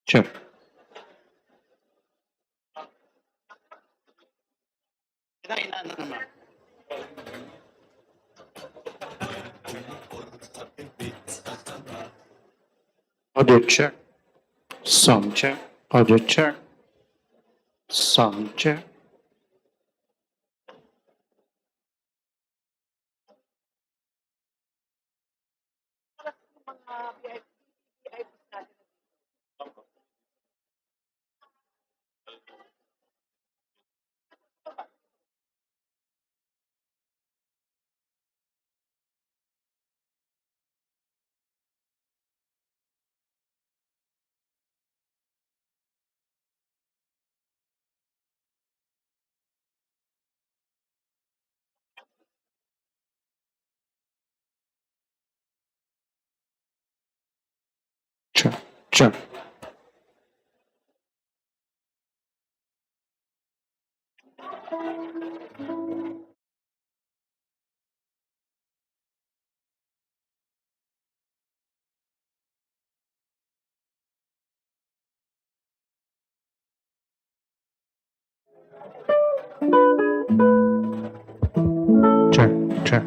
Sure. Audio check. Sound check. Audio check. Sound check. Check. Check. Check. Check.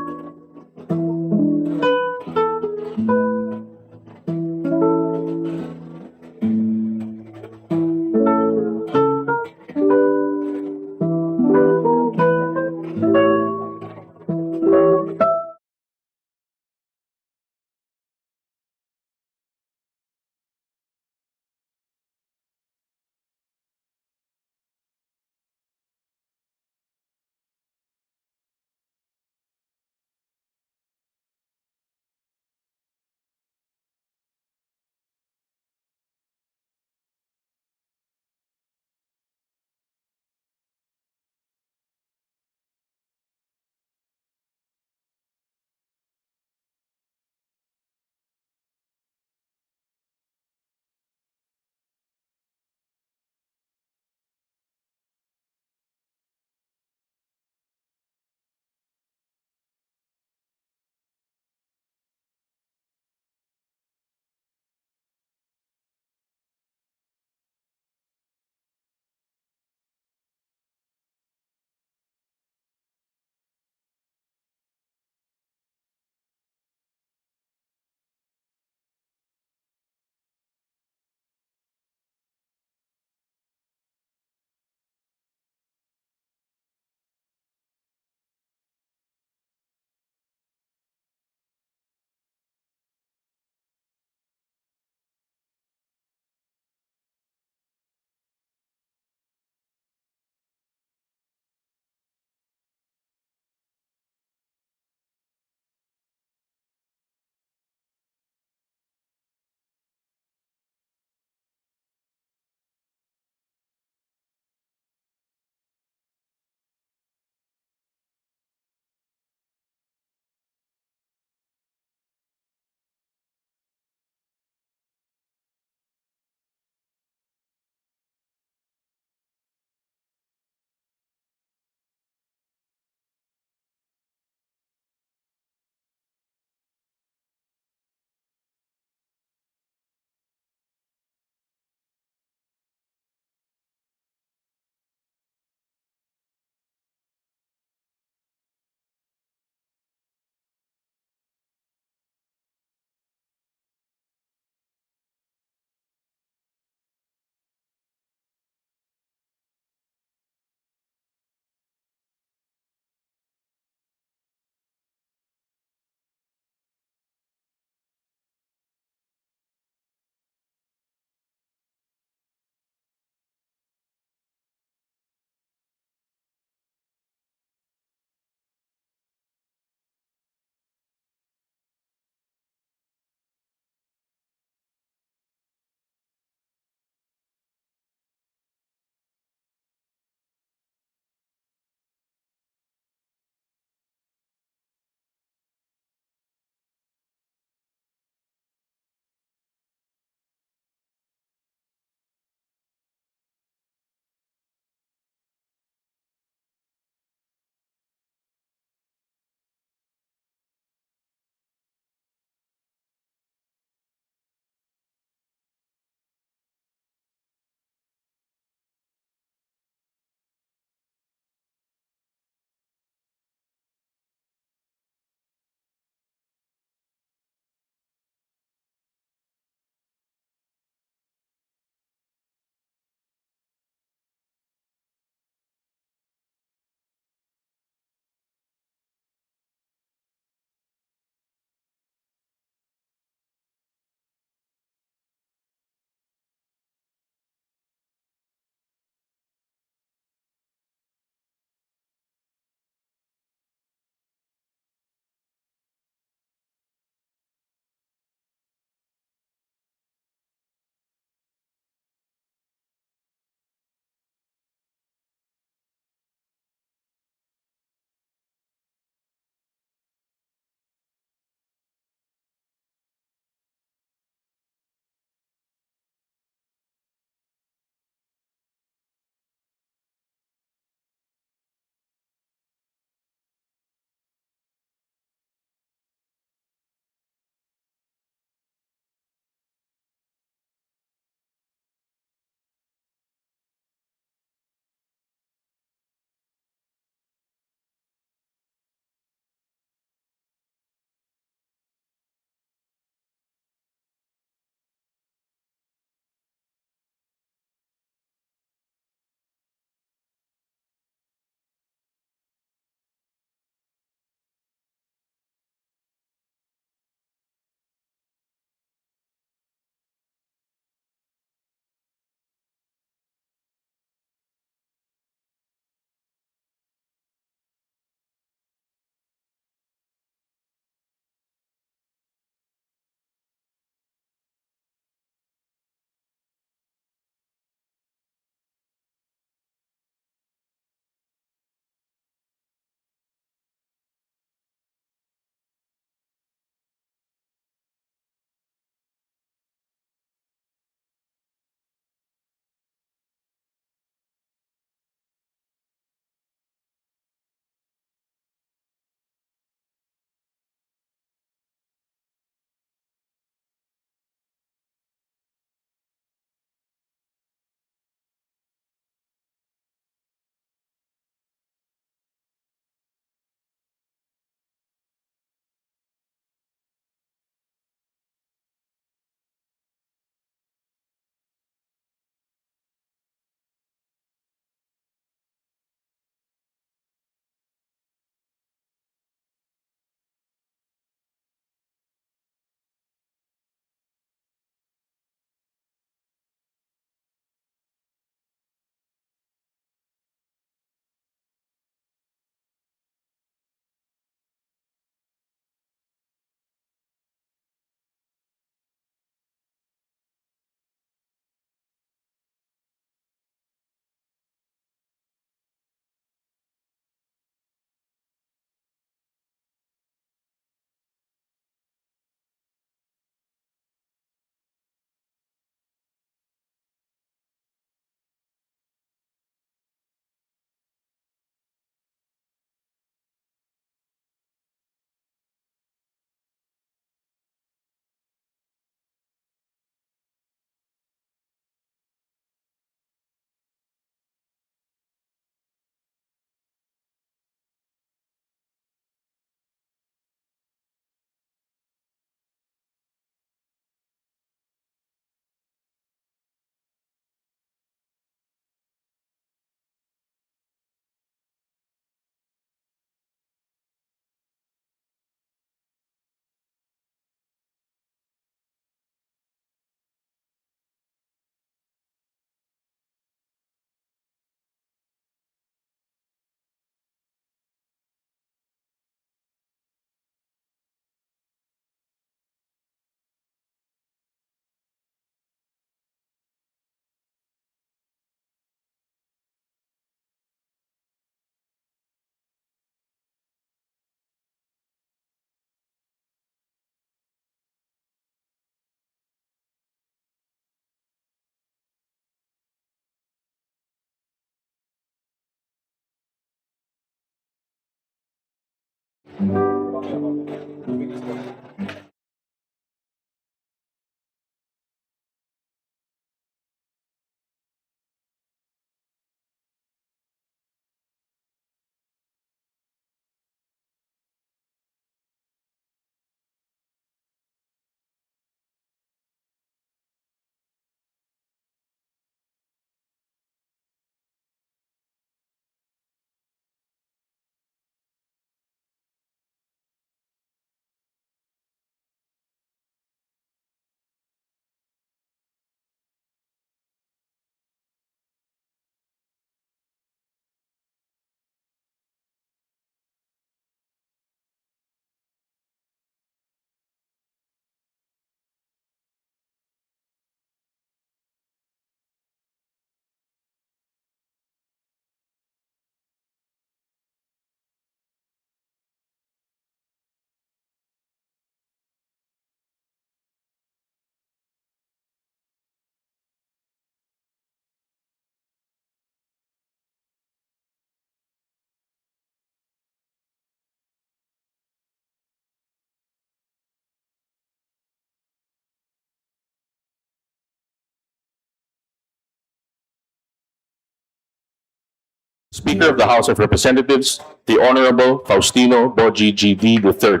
Speaker of the House of Representatives, the Honorable Faustino Boji G.D. III.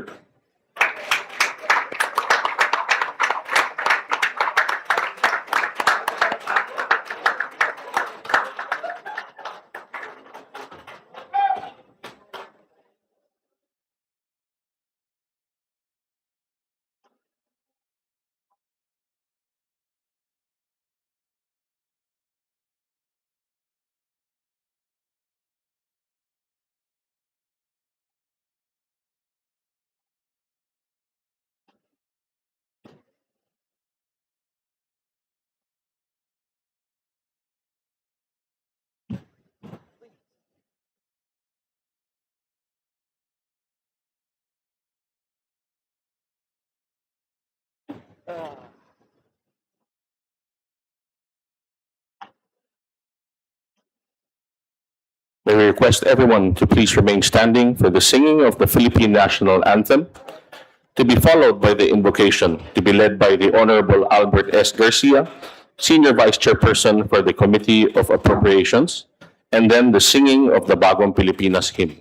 May we request everyone to please remain standing for the singing of the Philippine National Anthem, to be followed by the invocation, to be led by the Honorable Albert S. Garcia, Senior Vice Chairperson for the Committee of Appropriations, and then the singing of the Bagong Pilipinas hymn.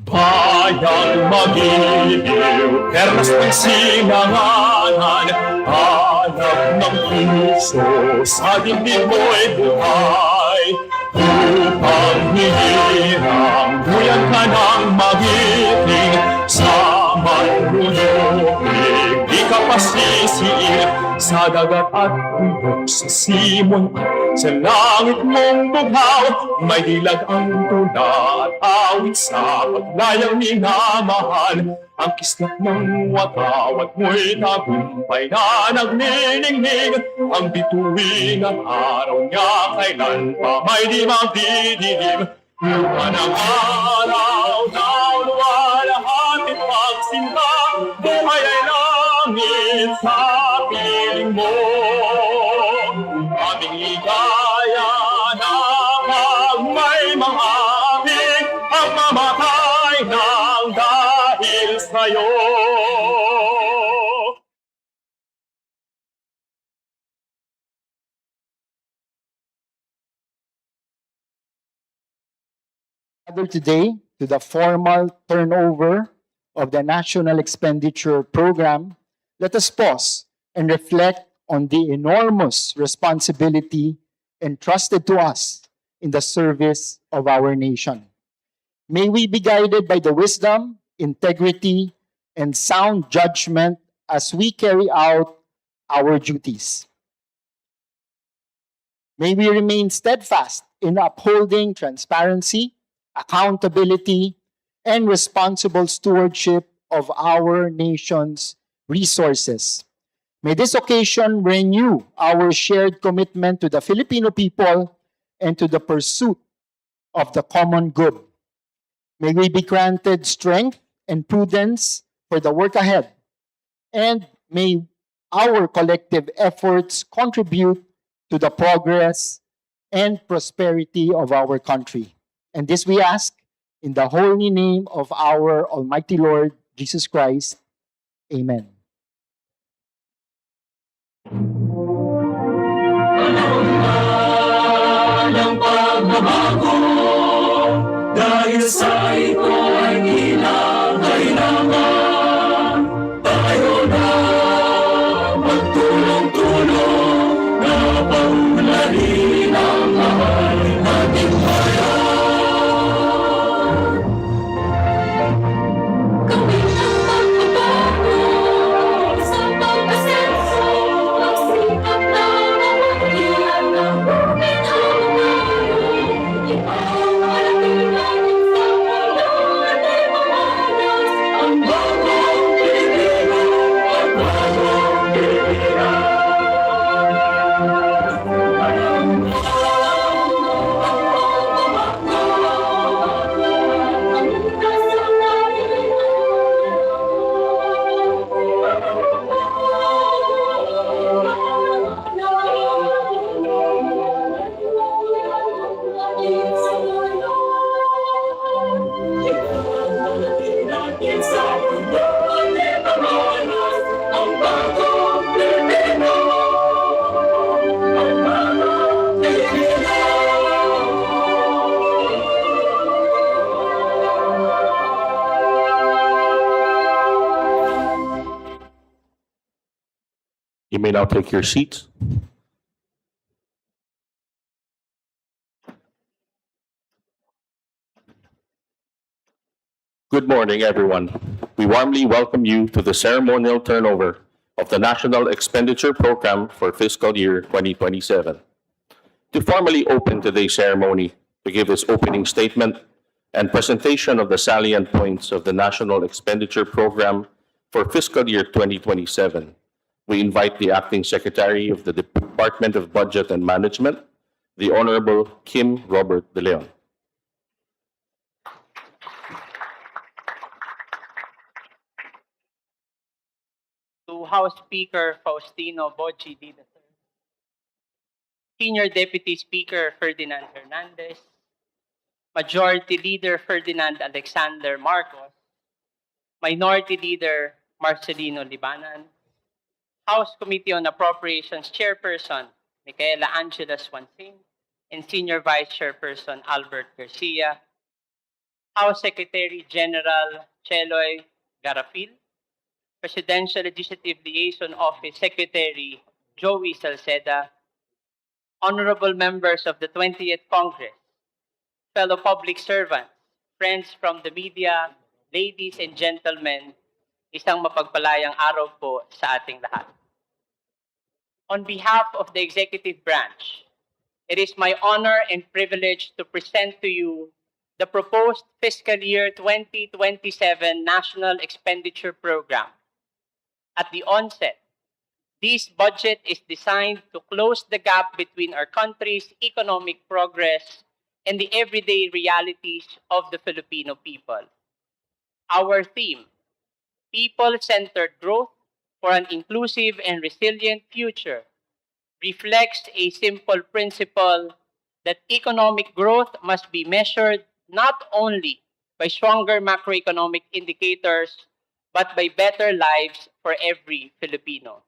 Bayang magiliw, perlas ng sinanganan, hanap ng puso, sa dibdib mo'y buhay. Upang hihirang, buyan ka ng magiting, sa manlulupig, di ka pasisiin, sa dagat at bundok, sa simon at sa langit mong bughaw, may dilag ang tula at awit sa paglayang minamahal. Ang kislap ng watawat mo'y tagumpay na nagniningning, ang bituin at araw niya kailan pa may di magdidilim. Luha ng araw na luwalhati pagsinta, buhay ay langit sa piling mo. Aming ligaya na pag may mga aming ang mamatay ng dahil sa'yo. Today to the formal turnover of the National Expenditure Program, let us pause and reflect on the enormous responsibility entrusted to us in the service of our nation. May we be guided by the wisdom, integrity, and sound judgment as we carry out our duties. May we remain steadfast in upholding transparency, accountability, and responsible stewardship of our nation's resources. May this occasion renew our shared commitment to the Filipino people and to the pursuit of the common good. May we be granted strength and prudence for the work ahead, and may our collective efforts contribute to the progress and prosperity of our country. And this we ask in the holy name of our Almighty Lord Jesus Christ. Amen. ng pagbabago dahil sa ito ay kinakailangan tayo na magtulong-tulong na paunlarin ang mahal nating bayan. Gawin ang pagbabago sa pag-asenso, magsikap na namanggihan ng bukid ang ngayon. Ikaw malaking natin sa ngayon ay mamalas ang bagong Pilipino at bagong Pilipinas. Ang bagong Pilipino, ang bagong Pilipino. You may now take your seats. Good morning, everyone. We warmly welcome you to the ceremonial turnover of the National Expenditure Program for fiscal year 2027. To formally open today's ceremony, to give his opening statement and presentation of the salient points of the National Expenditure Program for fiscal year 2027, we invite the Acting Secretary of the Department of Budget and Management, the Honorable Kim Robert De Leon. To House Speaker Faustino Boci D. III, Senior Deputy Speaker Ferdinand Hernandez, Majority Leader Ferdinand Alexander Marcos, Minority Leader Marcelino Libanan, House Committee on Appropriations Chairperson Micaela Angela Swansing, and Senior Vice Chairperson Albert Garcia, House Secretary General Cheloy Garapil, Presidential Legislative Liaison Office Secretary Joey Salceda, honorable members of the 20th Congress, fellow public servants, friends from the media, ladies and gentlemen, isang mapagpalayang araw po sa ating lahat. On behalf of the executive branch, it is my honor and privilege to present to you the proposed fiscal year 2027 National Expenditure Program. At the onset, this budget is designed to close the gap between our country's economic progress and the everyday realities of the Filipino people. Our theme, People-Centered Growth for an Inclusive and Resilient Future, reflects a simple principle that economic growth must be measured not only by stronger macroeconomic indicators, but by better lives for every Filipino.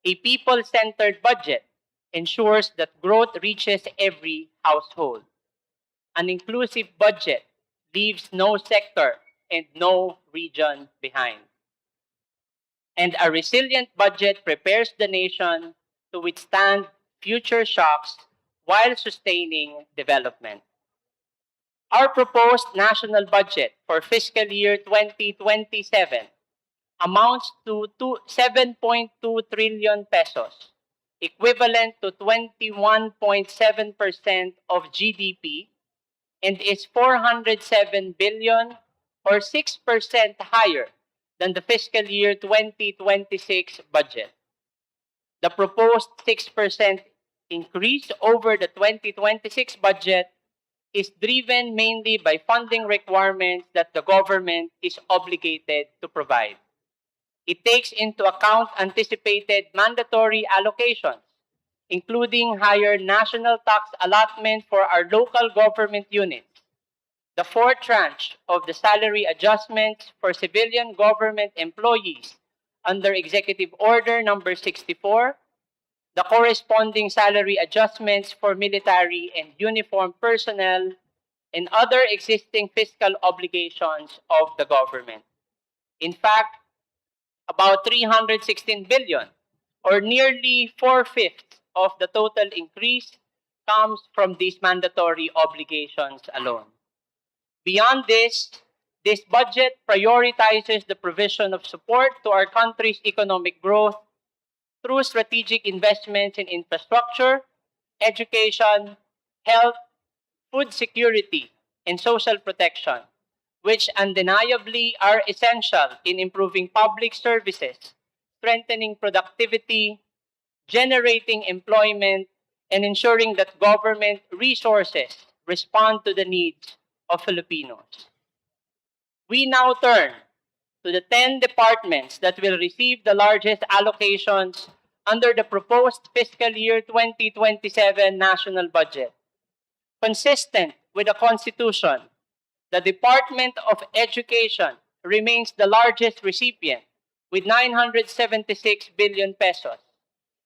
A people-centered budget ensures that growth reaches every household. An inclusive budget leaves no sector and no region behind. And a resilient budget prepares the nation to withstand future shocks while sustaining development. Our proposed national budget for fiscal year 2027 amounts to 7.2 trillion pesos, equivalent to 21.7% of GDP, and is 407 billion or 6% higher than the fiscal year 2026 budget. The proposed 6% increase over the 2026 budget is driven mainly by funding requirements that the government is obligated to provide. It takes into account anticipated mandatory allocations, including higher national tax allotment for our local government units, the fourth tranche of the salary adjustments for civilian government employees under Executive Order Number 64, the corresponding salary adjustments for military and uniformed personnel, and other existing fiscal obligations of the government. In fact, about 316 billion, or nearly 4/5 of the total increase, comes from these mandatory obligations alone. Beyond this budget prioritizes the provision of support to our country's economic growth through strategic investments in infrastructure, education, health, food security, and social protection, which undeniably are essential in improving public services, strengthening productivity, generating employment, and ensuring that government resources respond to the needs of Filipinos. We now turn to the 10 departments that will receive the largest allocations under the proposed fiscal year 2027 national budget. Consistent with the Constitution, the Department of Education remains the largest recipient with 976 billion pesos,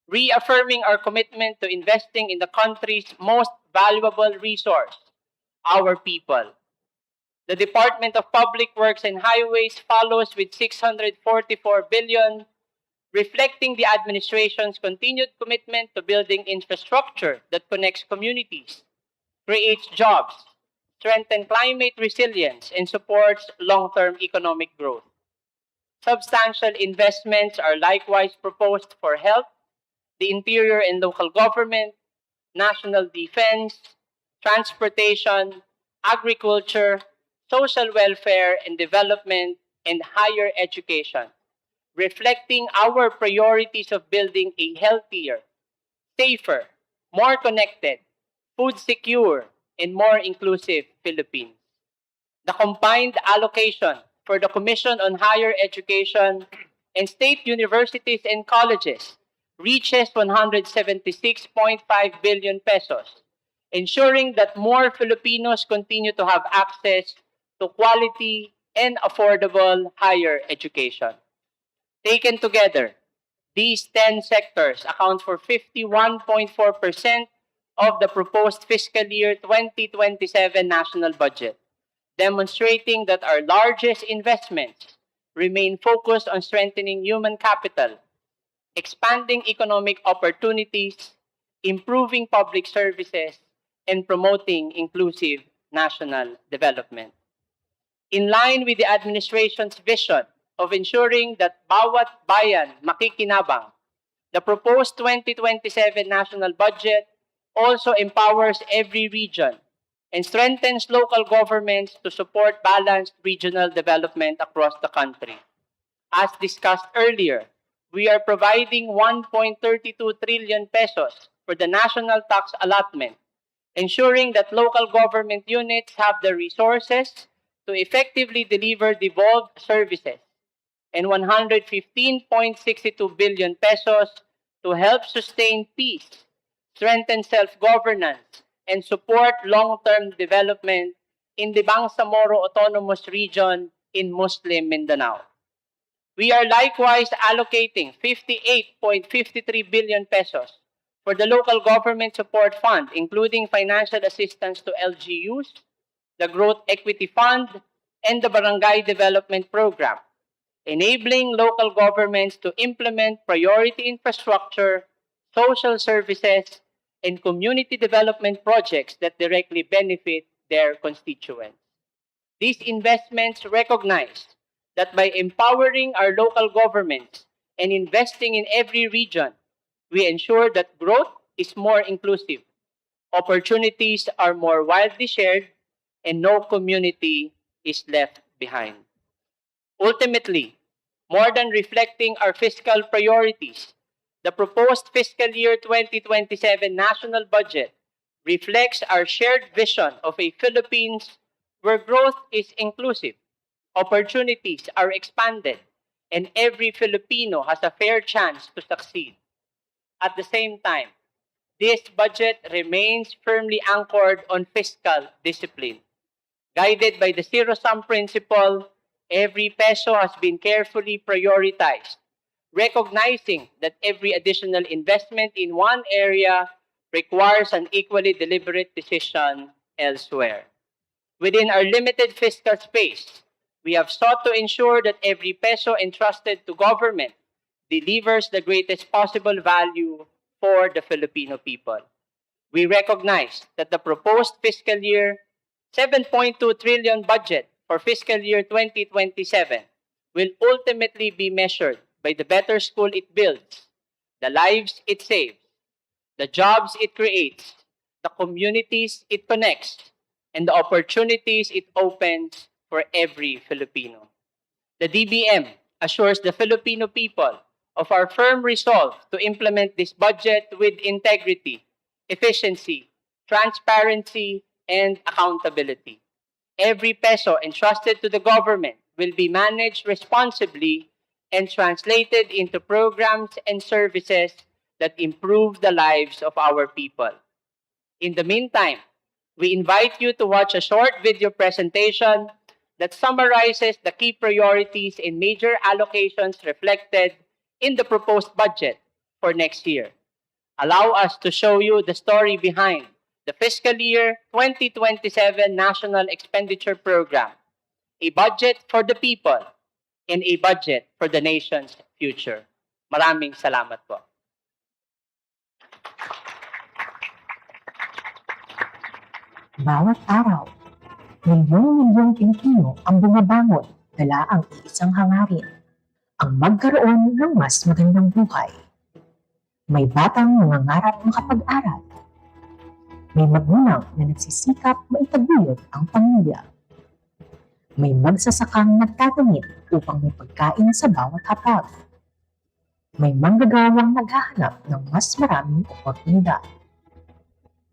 reaffirming our commitment to investing in the country's most valuable resource, our people. The Department of Public Works and Highways follows with 644 billion, reflecting the administration's continued commitment to building infrastructure that connects communities, creates jobs, strengthens climate resilience, and supports long-term economic growth. Substantial investments are likewise proposed for health, the interior and local government, national defense, transportation, agriculture, social welfare and development, and higher education, reflecting our priorities of building a healthier, safer, more connected, food secure, and more inclusive Philippines. The combined allocation for the Commission on Higher Education and state universities and colleges reaches 176.5 billion pesos, ensuring that more Filipinos continue to have access to quality and affordable higher education. Taken together, these 10 sectors account for 51.4% of the proposed fiscal year 2027 national budget, demonstrating that our largest investments remain focused on strengthening human capital, expanding economic opportunities, improving public services, and promoting inclusive national development. In line with the administration's vision of ensuring that bawat bayan makikinabang, the proposed 2027 national budget also empowers every region and strengthens local governments to support balanced regional development across the country. As discussed earlier, we are providing 1.32 trillion pesos for the national tax allotment, ensuring that local government units have the resources to effectively deliver devolved services, and 115.62 billion pesos to help sustain peace, strengthen self-governance, and support long-term development in the Bangsamoro Autonomous Region in Muslim Mindanao. We are likewise allocating 58.53 billion pesos for the Local Government Support Fund, including financial assistance to LGUs, the Growth Equity Fund, and the Barangay Development Program, enabling local governments to implement priority infrastructure, social services, and community development projects that directly benefit their constituents. These investments recognize that by empowering our local governments and investing in every region, we ensure that growth is more inclusive, opportunities are more widely shared, and no community is left behind. Ultimately, more than reflecting our fiscal priorities, the proposed fiscal year 2027 national budget reflects our shared vision of a Philippines where growth is inclusive, opportunities are expanded, and every Filipino has a fair chance to succeed. At the same time, this budget remains firmly anchored on fiscal discipline. Guided by the zero-sum principle, every peso has been carefully prioritized, recognizing that every additional investment in one area requires an equally deliberate decision elsewhere. Within our limited fiscal space, we have sought to ensure that every peso entrusted to government delivers the greatest possible value for the Filipino people. We recognize that the proposed fiscal year 7.2 trillion budget for fiscal year 2027 will ultimately be measured by the better school it builds, the lives it saves, the jobs it creates, the communities it connects, and the opportunities it opens for every Filipino. The DBM assures the Filipino people of our firm resolve to implement this budget with integrity, efficiency, transparency, and accountability. Every peso entrusted to the government will be managed responsibly and translated into programs and services that improve the lives of our people. In the meantime, we invite you to watch a short video presentation that summarizes the key priorities and major allocations reflected in the proposed budget for next year. Allow us to show you the story behind the fiscal year 2027 National Expenditure Program, a budget for the people and a budget for the nation's future. Maraming salamat po. Bawat araw, milyong-milyong Pilipino ang bumabangon dala ang iisang hangarin, ang magkaroon ng mas magandang buhay. May batang nangangarap makapag-aral. May magulang na nagsisikap maitaguyod ang pamilya. May magsasakang nagtatamid upang may pagkain sa bawat hapag. May manggagawang naghahanap ng mas maraming oportunidad.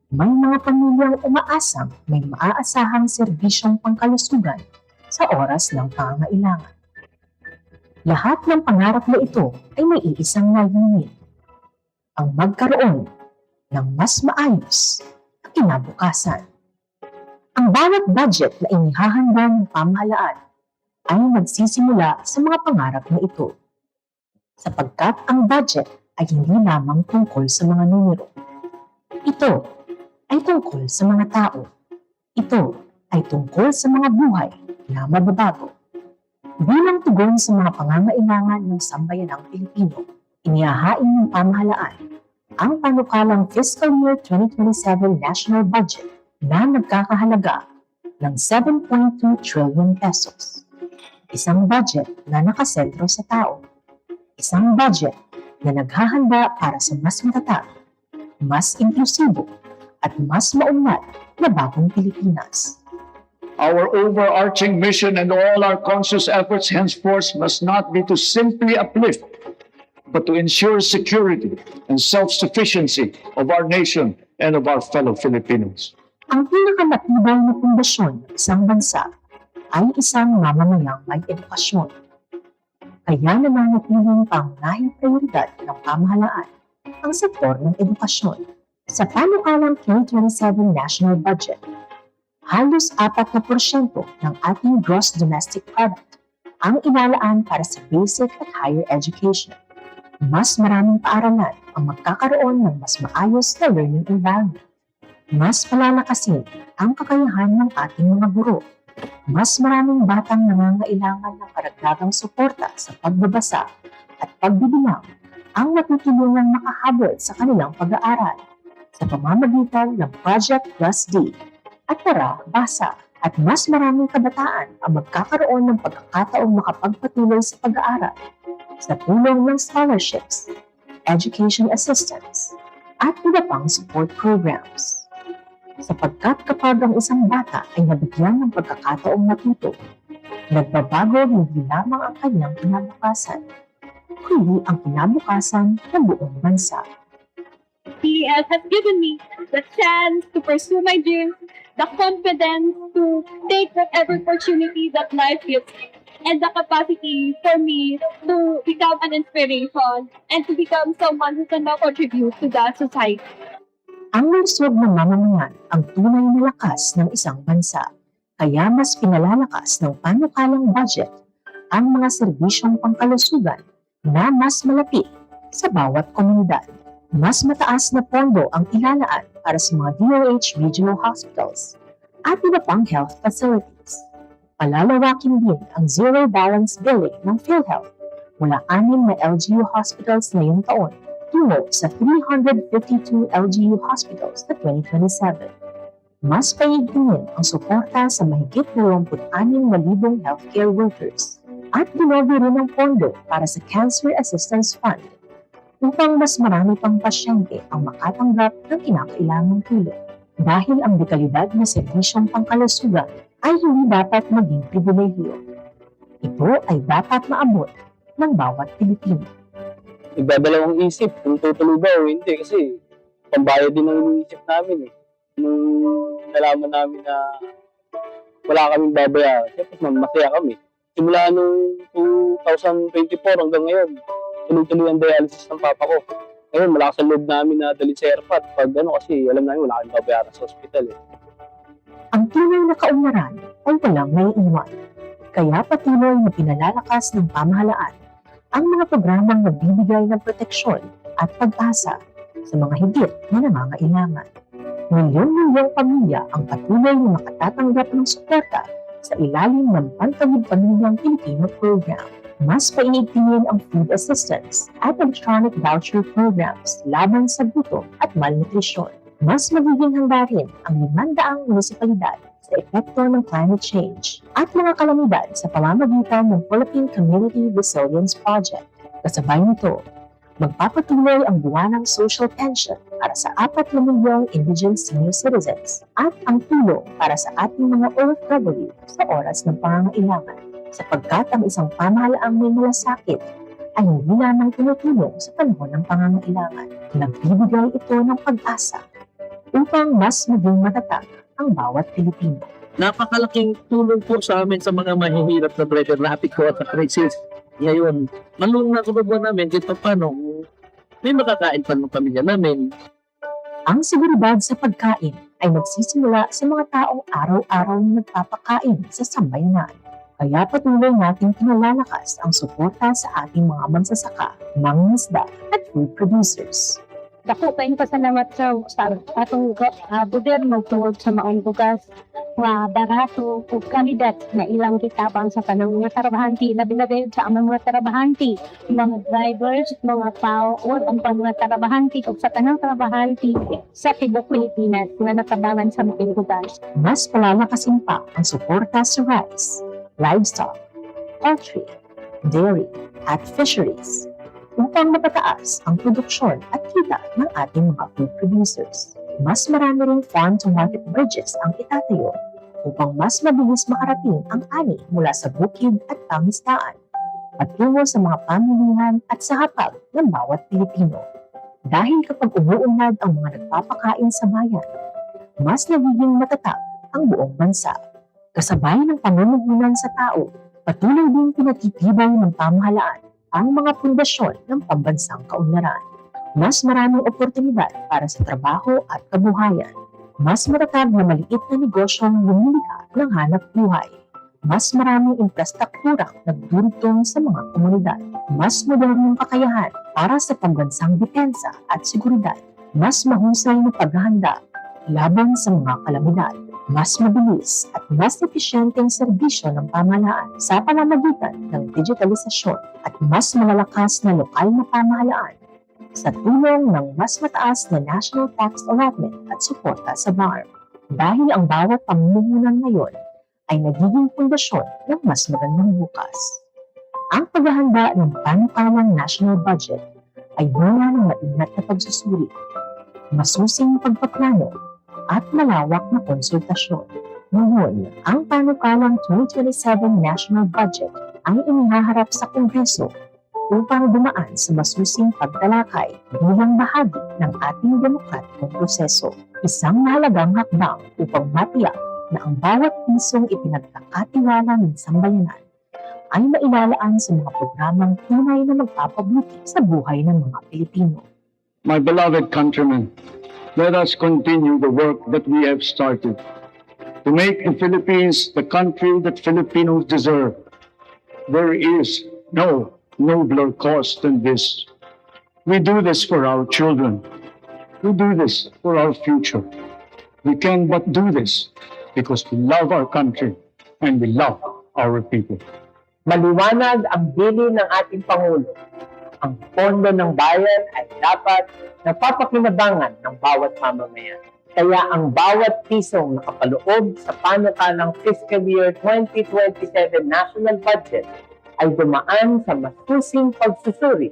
May mga pamilyang umaasang may maaasahang serbisyong pangkalusugan sa oras ng pangangailangan. Lahat ng pangarap na ito ay may iisang layunin, ang magkaroon ng mas maayos na kinabukasan. Ang bawat budget na inihahanda ng pamahalaan ay nagsisimula sa mga pangarap na ito, sapagkat ang budget ay hindi lamang tungkol sa mga numero. Ito ay tungkol sa mga tao. Ito ay tungkol sa mga buhay na mababago. Bilang tugon sa mga pangangailangan ng sambayanang Pilipino, inihahain ng pamahalaan ang panukalang Fiscal Year 2027 National Budget na nagkakahalaga ng 7.2 trillion pesos. Isang budget na nakasentro sa tao. Isang budget na naghahanda para sa mas matatag, mas inklusibo, at mas maunlad na bagong Pilipinas. Our overarching mission and all our conscious efforts henceforth must not be to simply uplift, but to ensure security and self-sufficiency of our nation and of our fellow Filipinos. Ang pinakamatibay na pundasyon ng isang bansa ay isang mamamayang may edukasyon. Kaya nananatiling pangunahing prioridad ng pamahalaan ang sektor ng edukasyon. Sa panukalang 2027 National Budget, halos 4% ng ating gross domestic product ang inalaan para sa basic at higher education. Mas maraming paaralan ang magkakaroon ng mas maayos na learning environment. Mas palalakasin ang kakayahan ng ating mga guro. Mas maraming batang nangangailangan ng karagdagang suporta sa pagbabasa at pagbibilang ang matutulungang makahabol sa kanilang pag-aaral sa pamamagitan ng Project Plus D at Tara Basa, at mas maraming kabataan ang magkakaroon ng pagkakataong makapagpatuloy sa pag-aaral sa tulong ng scholarships, education assistance, at iba pang support programs. Sapagkat kapag ang isang bata ay nabigyan ng pagkakataong matuto, nagbabago hindi lamang ang kanyang kinabukasan, kundi ang kinabukasan ng buong bansa. PES has given me the chance to pursue my dreams, the confidence to take whatever opportunity that life gives me. and the capacity for me to become an inspiration and to become someone who can now contribute to the society. Ang lungsod ng mamamayan ang tunay na lakas ng isang bansa. Kaya mas pinalalakas ng panukalang budget ang mga serbisyong pangkalusugan na mas malapit sa bawat komunidad. Mas mataas na pondo ang ilalaan para sa mga DOH regional hospitals at iba pang health facilities. Palalawakin din ang zero balance billing ng PhilHealth mula 6 na LGU hospitals ngayong taon tungo sa 352 LGU hospitals sa 2027. Mas paigtingin ang suporta sa mahigit 26,000 healthcare workers at binobo rin ang pondo para sa Cancer Assistance Fund upang mas marami pang pasyente ang makatanggap ng kinakailangang tulong. Dahil ang dekalidad na serbisyong pangkalusugan ay hindi dapat maging pribilehiyo. Ito ay dapat maabot ng bawat Pilipino. Nagdadalawang isip kung tutuloy ba o hindi kasi pambayad din ang iniisip namin eh. Nung nalaman namin na wala kaming babayaran, siyempre masaya kami. Simula nung 2024 hanggang ngayon, tuloy-tuloy ang dialysis ng papa ko. Ngayon, malakas ang loob namin na dalhin sa airpot kasi alam namin wala kaming babayaran sa ospital eh. Ang tunay na kaunlaran ay walang maiiwan. Kaya patuloy na pinalalakas ng pamahalaan ang mga programang nagbibigay ng proteksyon at pag-asa sa mga higit na nangangailangan. Milyon-milyong pamilya ang patuloy na makatatanggap ng suporta sa ilalim ng Pantawid Pamilyang Pilipino Program. Mas painigtingin ang food assistance at electronic voucher programs laban sa gutom at malnutrisyon. Mas magiging handa rin ang 500 munisipalidad sa epekto ng climate change at mga kalamidad sa pamamagitan ng Philippine Community Resilience Project. Kasabay nito, magpapatuloy ang buwanang social pension para sa 4 milyong indigent senior citizens at ang tulong para sa ating mga OFW sa oras ng pangangailangan sapagkat ang isang pamahalaang may malasakit ay hindi lamang tumutulong sa panahon ng pangangailangan. Nagbibigay ito ng pag-asa upang mas maging matatag ang bawat Pilipino. Napakalaking tulong po sa amin sa mga mahihirap na traffic ko at crisis. Ngayon, malung na tulungan namin kahit paano may makakain pa ng pamilya namin. Ang seguridad sa pagkain ay nagsisimula sa mga taong araw-araw na nagpapakain sa sambayanan. Kaya patuloy nating pinalalakas ang suporta sa ating mga magsasaka, mangingisda at food producers. Dako tayong pasalamat sa atong gobyerno tungod sa maong bugas nga barato ug kalidad na ilang kitabang sa kanang mga trabahanti labi na gayud sa among mga trabahanti, mga drivers, mga tao o ang mga trabahanti ug sa tanang trabahanti sa tibuok Pilipinas nga natabangan sa mga bugas. Mas palalakasin pa ang suporta sa rice, livestock, poultry, dairy at fisheries upang mapataas ang produksyon at kita ng ating mga food producers. Mas marami ring farm-to-market bridges ang itatayo upang mas mabilis makarating ang ani mula sa bukid at pangistaan patungo sa mga pamilihan at sa hapag ng bawat Pilipino. Dahil kapag umuunlad ang mga nagpapakain sa bayan, mas nagiging matatag ang buong bansa. Kasabay ng pamumuhunan sa tao, patuloy din pinatitibay ng pamahalaan ang mga pundasyon ng pambansang kaunlaran. Mas maraming oportunidad para sa trabaho at kabuhayan. Mas matatag na maliit na negosyong lumilikha ng hanap buhay. Mas maraming infrastrukturang nagdurugtong sa mga komunidad. Mas modernong kakayahan para sa pambansang depensa at seguridad. Mas mahusay na paghahanda laban sa mga kalamidad. Mas mabilis at mas episyenteng serbisyo ng pamahalaan sa pamamagitan ng digitalisasyon at mas malalakas na lokal na pamahalaan sa tulong ng mas mataas na national tax allotment at suporta sa BARM. Dahil ang bawat pamumuhunan ngayon ay nagiging pundasyon ng mas magandang bukas. Ang paghahanda ng panukalang national budget ay bunga ng maingat na pagsusuri, masusing pagpaplano, at malawak na konsultasyon. Ngayon, ang panukalang 2027 national budget ay inihaharap sa Kongreso upang dumaan sa masusing pagtalakay bilang bahagi ng ating demokratikong proseso. Isang mahalagang hakbang upang matiyak na ang bawat pisong ipinagkakatiwala ng sambayanan ay mailalaan sa mga programang tunay na magpapabuti sa buhay ng mga Pilipino. My beloved countrymen, let us continue the work that we have started to make the Philippines the country that Filipinos deserve. There is no nobler cause than this. We do this for our children. We do this for our future. We can but do this because we love our country and we love our people. Maliwanag ang bilin ng ating Pangulo. Ang pondo ng bayan ay dapat napapakinabangan ng bawat mamamayan. Kaya ang bawat pisong nakapaloob sa panukalang Fiscal Year 2027 National Budget ay dumaan sa masusing pagsusuri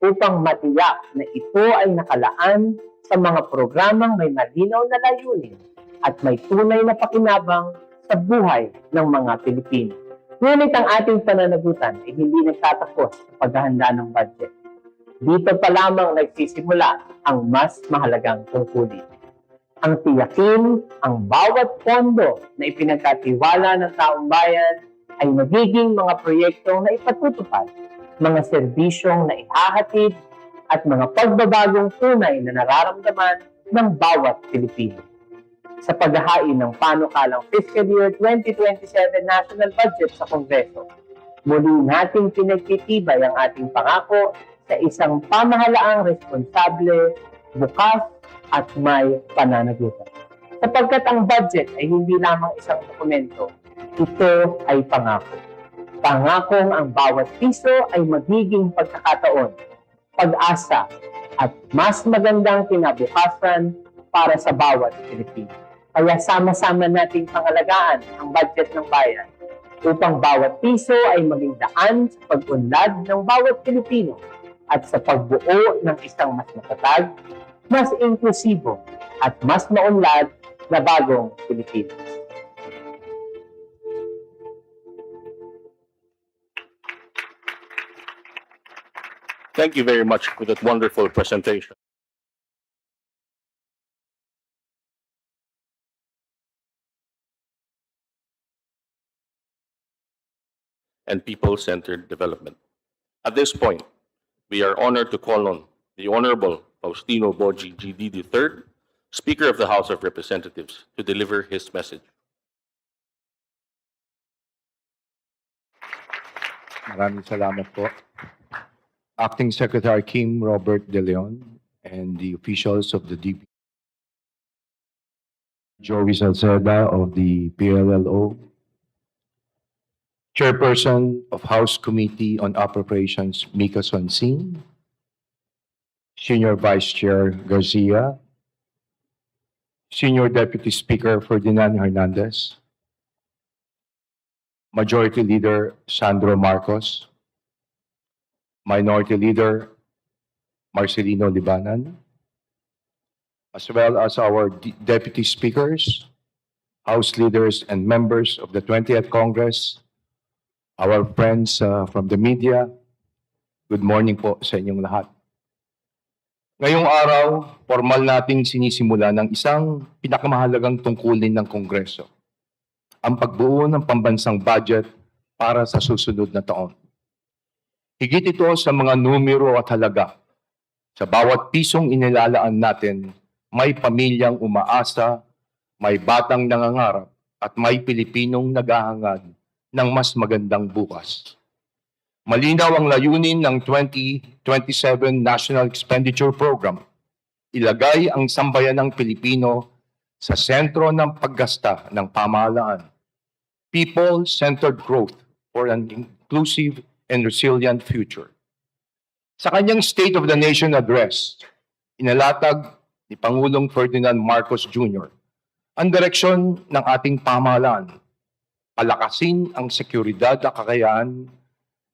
upang matiyak na ito ay nakalaan sa mga programang may malinaw na layunin at may tunay na pakinabang sa buhay ng mga Pilipino. Ngunit ang ating pananagutan ay hindi nagtatapos sa paghahanda ng budget. Dito pa lamang nagsisimula ang mas mahalagang tungkulin. Ang tiyakin ang bawat pondo na ipinagkatiwala ng taong bayan ay magiging mga proyektong na ipatutupad, mga serbisyong na ihahatid, at mga pagbabagong tunay na nararamdaman ng bawat Pilipino. Sa paghahain ng panukalang Fiscal Year 2027 National Budget sa Kongreso, muli nating pinagtitibay ang ating pangako sa isang pamahalaang responsable, bukas at may pananagutan. Sapagkat ang budget ay hindi lamang isang dokumento, ito ay pangako. Pangakong ang bawat piso ay magiging pagkakataon, pag-asa at mas magandang kinabukasan para sa bawat Pilipino. Kaya sama-sama nating pangalagaan ang budget ng bayan upang bawat piso ay maging daan sa pag-unlad ng bawat Pilipino at sa pagbuo ng isang mas matatag, mas inklusibo at mas maunlad na bagong Pilipinas. Thank you very much for that wonderful presentation. And people-centered development. At this point, we are honored to call on the Honorable Faustino Boji GD III, Speaker of the House of Representatives, to deliver his message. Maraming salamat po. Acting Secretary Kim Robert De Leon and the officials of the DP. Joey Salceda of the PLLO. Chairperson of House Committee on Appropriations, Mika Sonsing. Senior Vice Chair Garcia. Senior Deputy Speaker Ferdinand Hernandez. Majority Leader Sandro Marcos. Minority Leader Marcelino Libanan. As well as our Deputy Speakers, House Leaders, and members of the 20th Congress, our friends from the media, good morning po sa inyong lahat. Ngayong araw, formal nating sinisimula ng isang pinakamahalagang tungkulin ng Kongreso, ang pagbuo ng pambansang budget para sa susunod na taon. Higit ito sa mga numero at halaga. Sa bawat pisong inilalaan natin, may pamilyang umaasa, may batang nangangarap, at may Pilipinong naghahangad ng mas magandang bukas. Malinaw ang layunin ng 2027 National Expenditure Program. Ilagay ang sambayanang Pilipino sa sentro ng paggasta ng pamahalaan. People-centered growth for an inclusive and resilient future. Sa kanyang State of the Nation address, inalatag ni Pangulong Ferdinand Marcos Jr. ang direksyon ng ating pamahalaan. Palakasin ang seguridad at kakayahan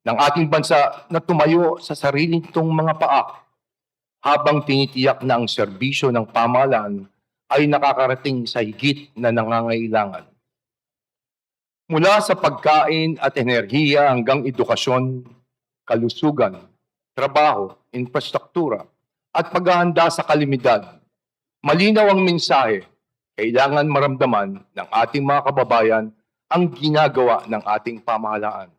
ng ating bansa na tumayo sa sarili nitong mga paa habang tinitiyak na ang serbisyo ng pamahalaan ay nakakarating sa higit na nangangailangan. Mula sa pagkain at enerhiya hanggang edukasyon, kalusugan, trabaho, infrastruktura, at paghahanda sa kalamidad, malinaw ang mensahe, kailangan maramdaman ng ating mga kababayan ang ginagawa ng ating pamahalaan.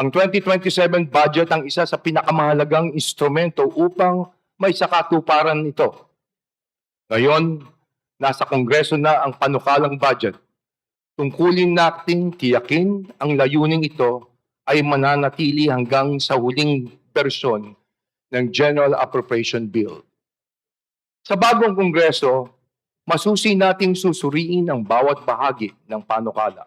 Ang 2027 budget ang isa sa pinakamahalagang instrumento upang may sakatuparan ito. Ngayon, nasa Kongreso na ang panukalang budget. Tungkulin natin tiyakin ang layuning ito ay mananatili hanggang sa huling bersyon ng General Appropriation Bill. Sa bagong Kongreso, masusi nating susuriin ang bawat bahagi ng panukala.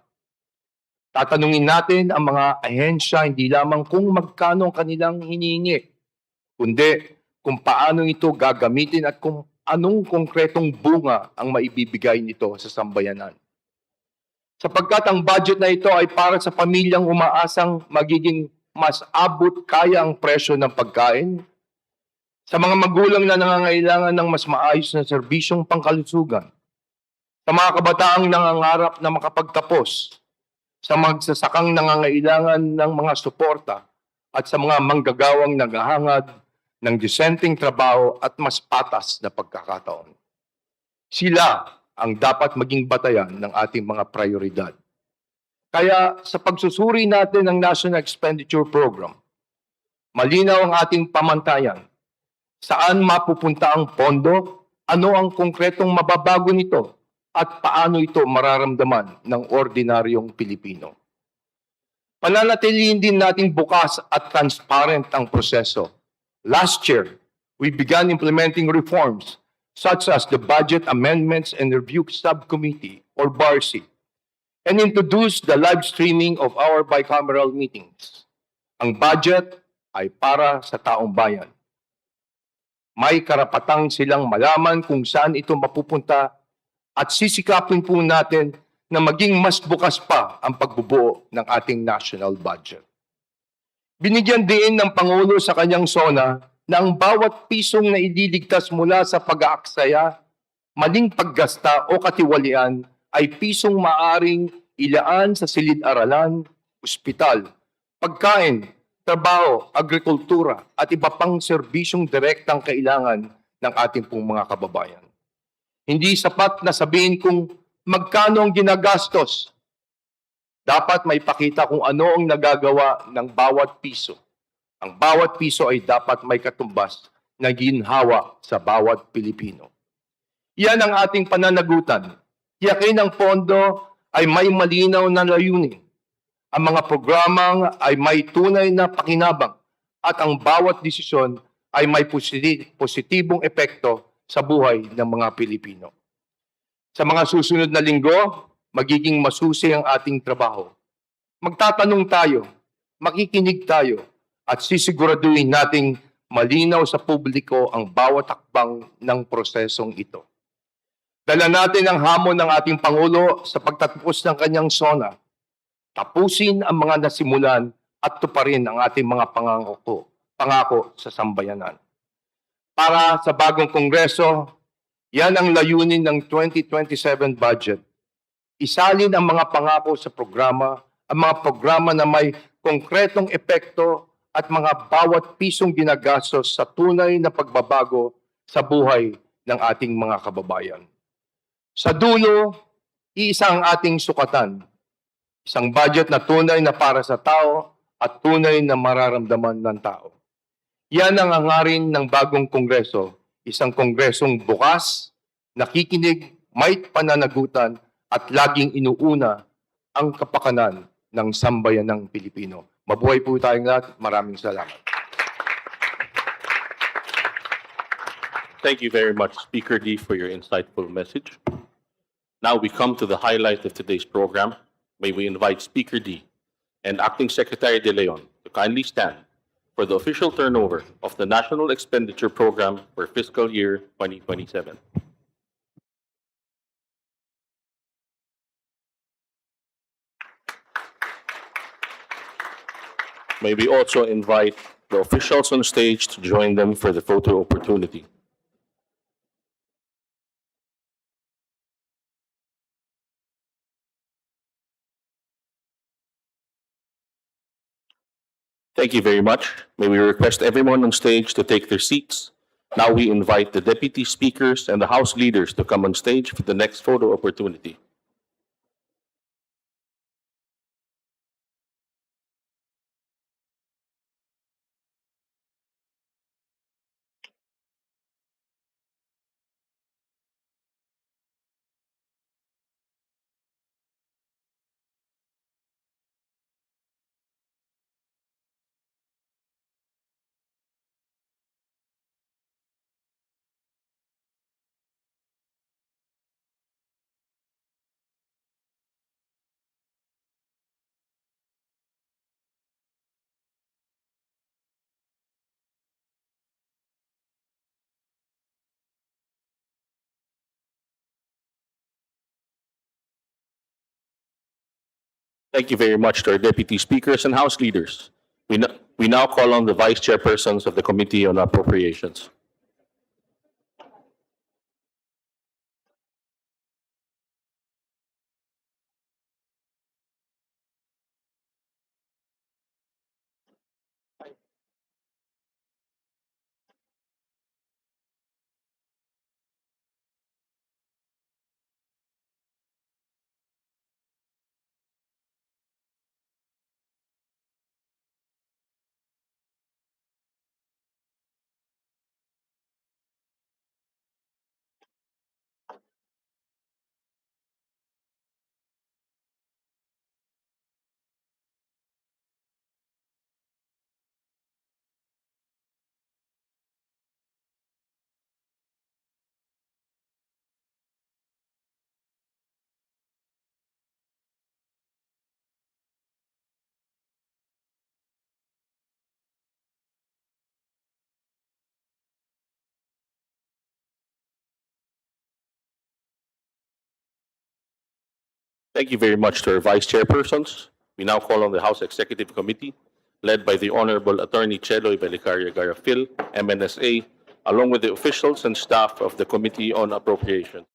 Tatanungin natin ang mga ahensya hindi lamang kung magkano ang kanilang hinihingi, kundi kung paano ito gagamitin at kung anong konkretong bunga ang maibibigay nito sa sambayanan. Sapagkat ang budget na ito ay para sa pamilyang umaasang magiging mas abot kaya ang presyo ng pagkain, sa mga magulang na nangangailangan ng mas maayos na serbisyong pangkalusugan, sa mga kabataang nangangarap na makapagtapos, sa magsasakang nangangailangan ng mga suporta at sa mga manggagawang naghahangad ng disenteng trabaho at mas patas na pagkakataon. Sila ang dapat maging batayan ng ating mga prioridad. Kaya sa pagsusuri natin ng National Expenditure Program, malinaw ang ating pamantayan. Saan mapupunta ang pondo? Ano ang konkretong mababago nito? At paano ito mararamdaman ng ordinaryong Pilipino? Pananatilihin din nating bukas at transparent ang proseso. Last year, we began implementing reforms such as the Budget Amendments and Review Subcommittee or BARSI and introduced the live streaming of our bicameral meetings. Ang budget ay para sa taong bayan. May karapatang silang malaman kung saan ito mapupunta at sisikapin po natin na maging mas bukas pa ang pagbubuo ng ating national budget. Binigyan din ng Pangulo sa kanyang SONA na ang bawat pisong na ililigtas mula sa pag-aaksaya, maling paggasta o katiwalian ay pisong maaring ilaan sa silid-aralan, ospital, pagkain, trabaho, agrikultura at iba pang serbisyong direktang kailangan ng ating pong mga kababayan. Hindi sapat na sabihin kung magkano ang ginagastos. Dapat may pakita kung ano ang nagagawa ng bawat piso. Ang bawat piso ay dapat may katumbas na ginhawa sa bawat Pilipino. Yan ang ating pananagutan. Tiyakin ang pondo ay may malinaw na layunin. Ang mga programang ay may tunay na pakinabang at ang bawat desisyon ay may positibong epekto sa buhay ng mga Pilipino. Sa mga susunod na linggo, magiging masusi ang ating trabaho. Magtatanong tayo, makikinig tayo, at sisiguraduhin nating malinaw sa publiko ang bawat hakbang ng prosesong ito. Dala natin ang hamon ng ating Pangulo sa pagtatapos ng kanyang SONA. Tapusin ang mga nasimulan at tuparin ang ating mga pangako sa sambayanan. Para sa bagong Kongreso, yan ang layunin ng 2027 budget. Isalin ang mga pangako sa programa, ang mga programa na may konkretong epekto at mga bawat pisong ginagastos sa tunay na pagbabago sa buhay ng ating mga kababayan. Sa dulo, iisa ang ating sukatan. Isang budget na tunay na para sa tao at tunay na mararamdaman ng tao. Yan ang hangarin ng bagong Kongreso, isang Kongresong bukas, nakikinig, may pananagutan at laging inuuna ang kapakanan ng sambayanang Pilipino. Mabuhay po tayong lahat. Maraming salamat. Thank you very much, Speaker D, for your insightful message. Now we come to the highlight of today's program. May we invite Speaker D and Acting Secretary De Leon to kindly stand for the official turnover of the National Expenditure Program for fiscal year 2027. May we also invite the officials on stage to join them for the photo opportunity. Thank you very much. May we request everyone on stage to take their seats. Now we invite the deputy speakers and the House leaders to come on stage for the next photo opportunity. Thank you very much to our deputy speakers and House leaders. We now call on the vice chairpersons of the Committee on Appropriations. Thank you very much to our vice chairpersons. We now call on the House Executive Committee, led by the Honorable Attorney Cheloy Belicaria Garafil, MNSA, along with the officials and staff of the Committee on Appropriations.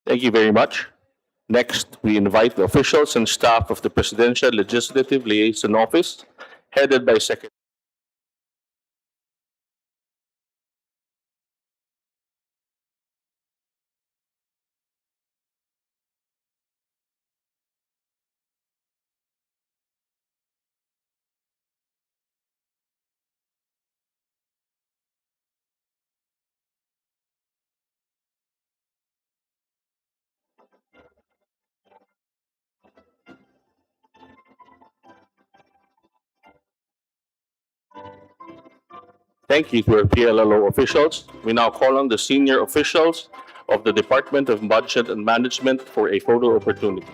Thank you very much. Next, we invite the officials and staff of the Presidential Legislative Liaison Office, headed by Secretary. Thank you to our PLLO officials. We now call on the senior officials of the Department of Budget and Management for a photo opportunity.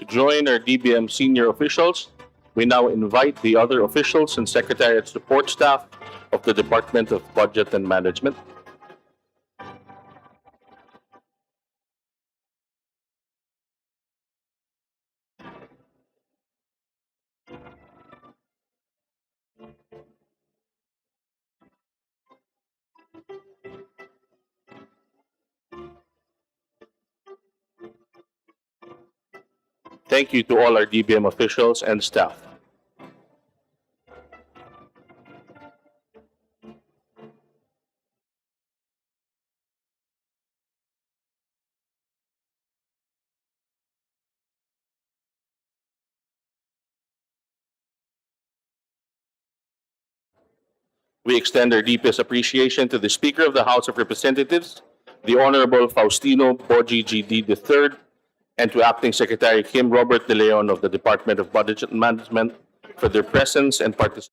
To join our DBM senior officials, we now invite the other officials and Secretariat support staff of the Department of Budget and Management. Thank you to all our DBM officials and staff. We extend our deepest appreciation to the Speaker of the House of Representatives, the Honorable Faustino Boji G.D. III, and to Acting Secretary Kim Robert De Leon of the Department of Budget and Management for their presence and participation.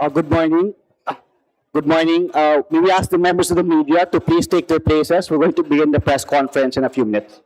Good morning. Good morning. May we ask the members of the media to please take their places. We're going to begin the press conference in a few minutes.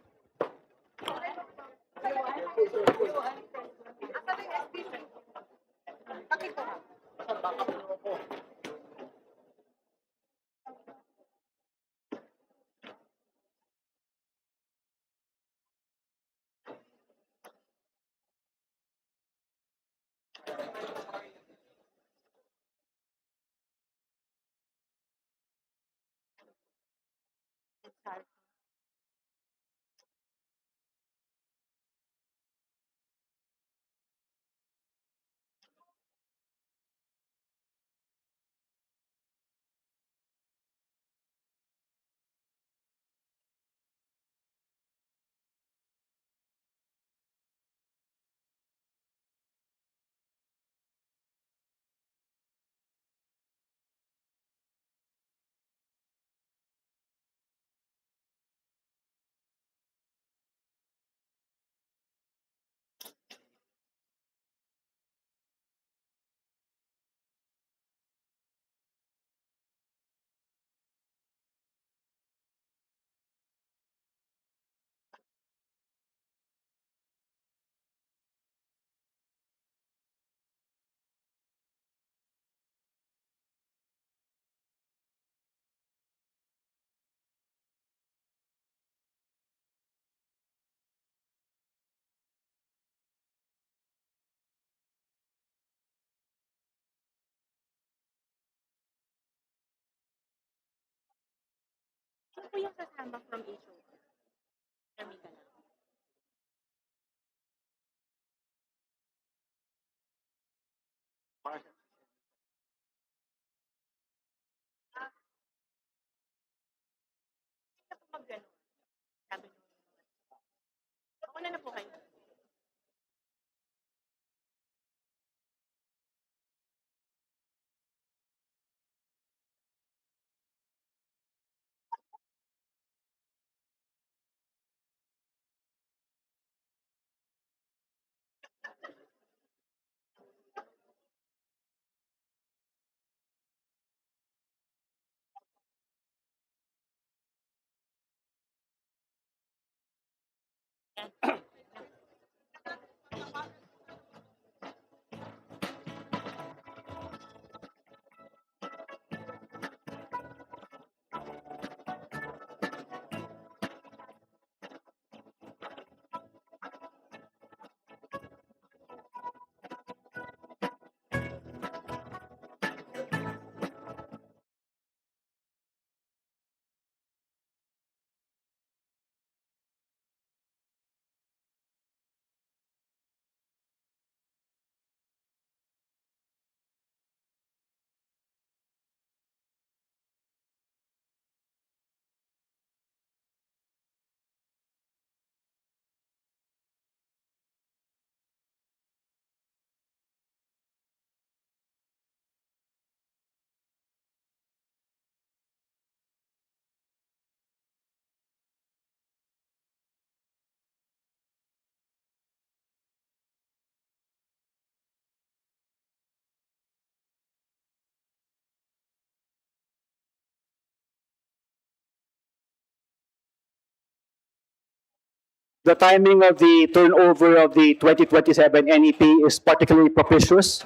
The timing of the turnover of the 2027 NEP is particularly propitious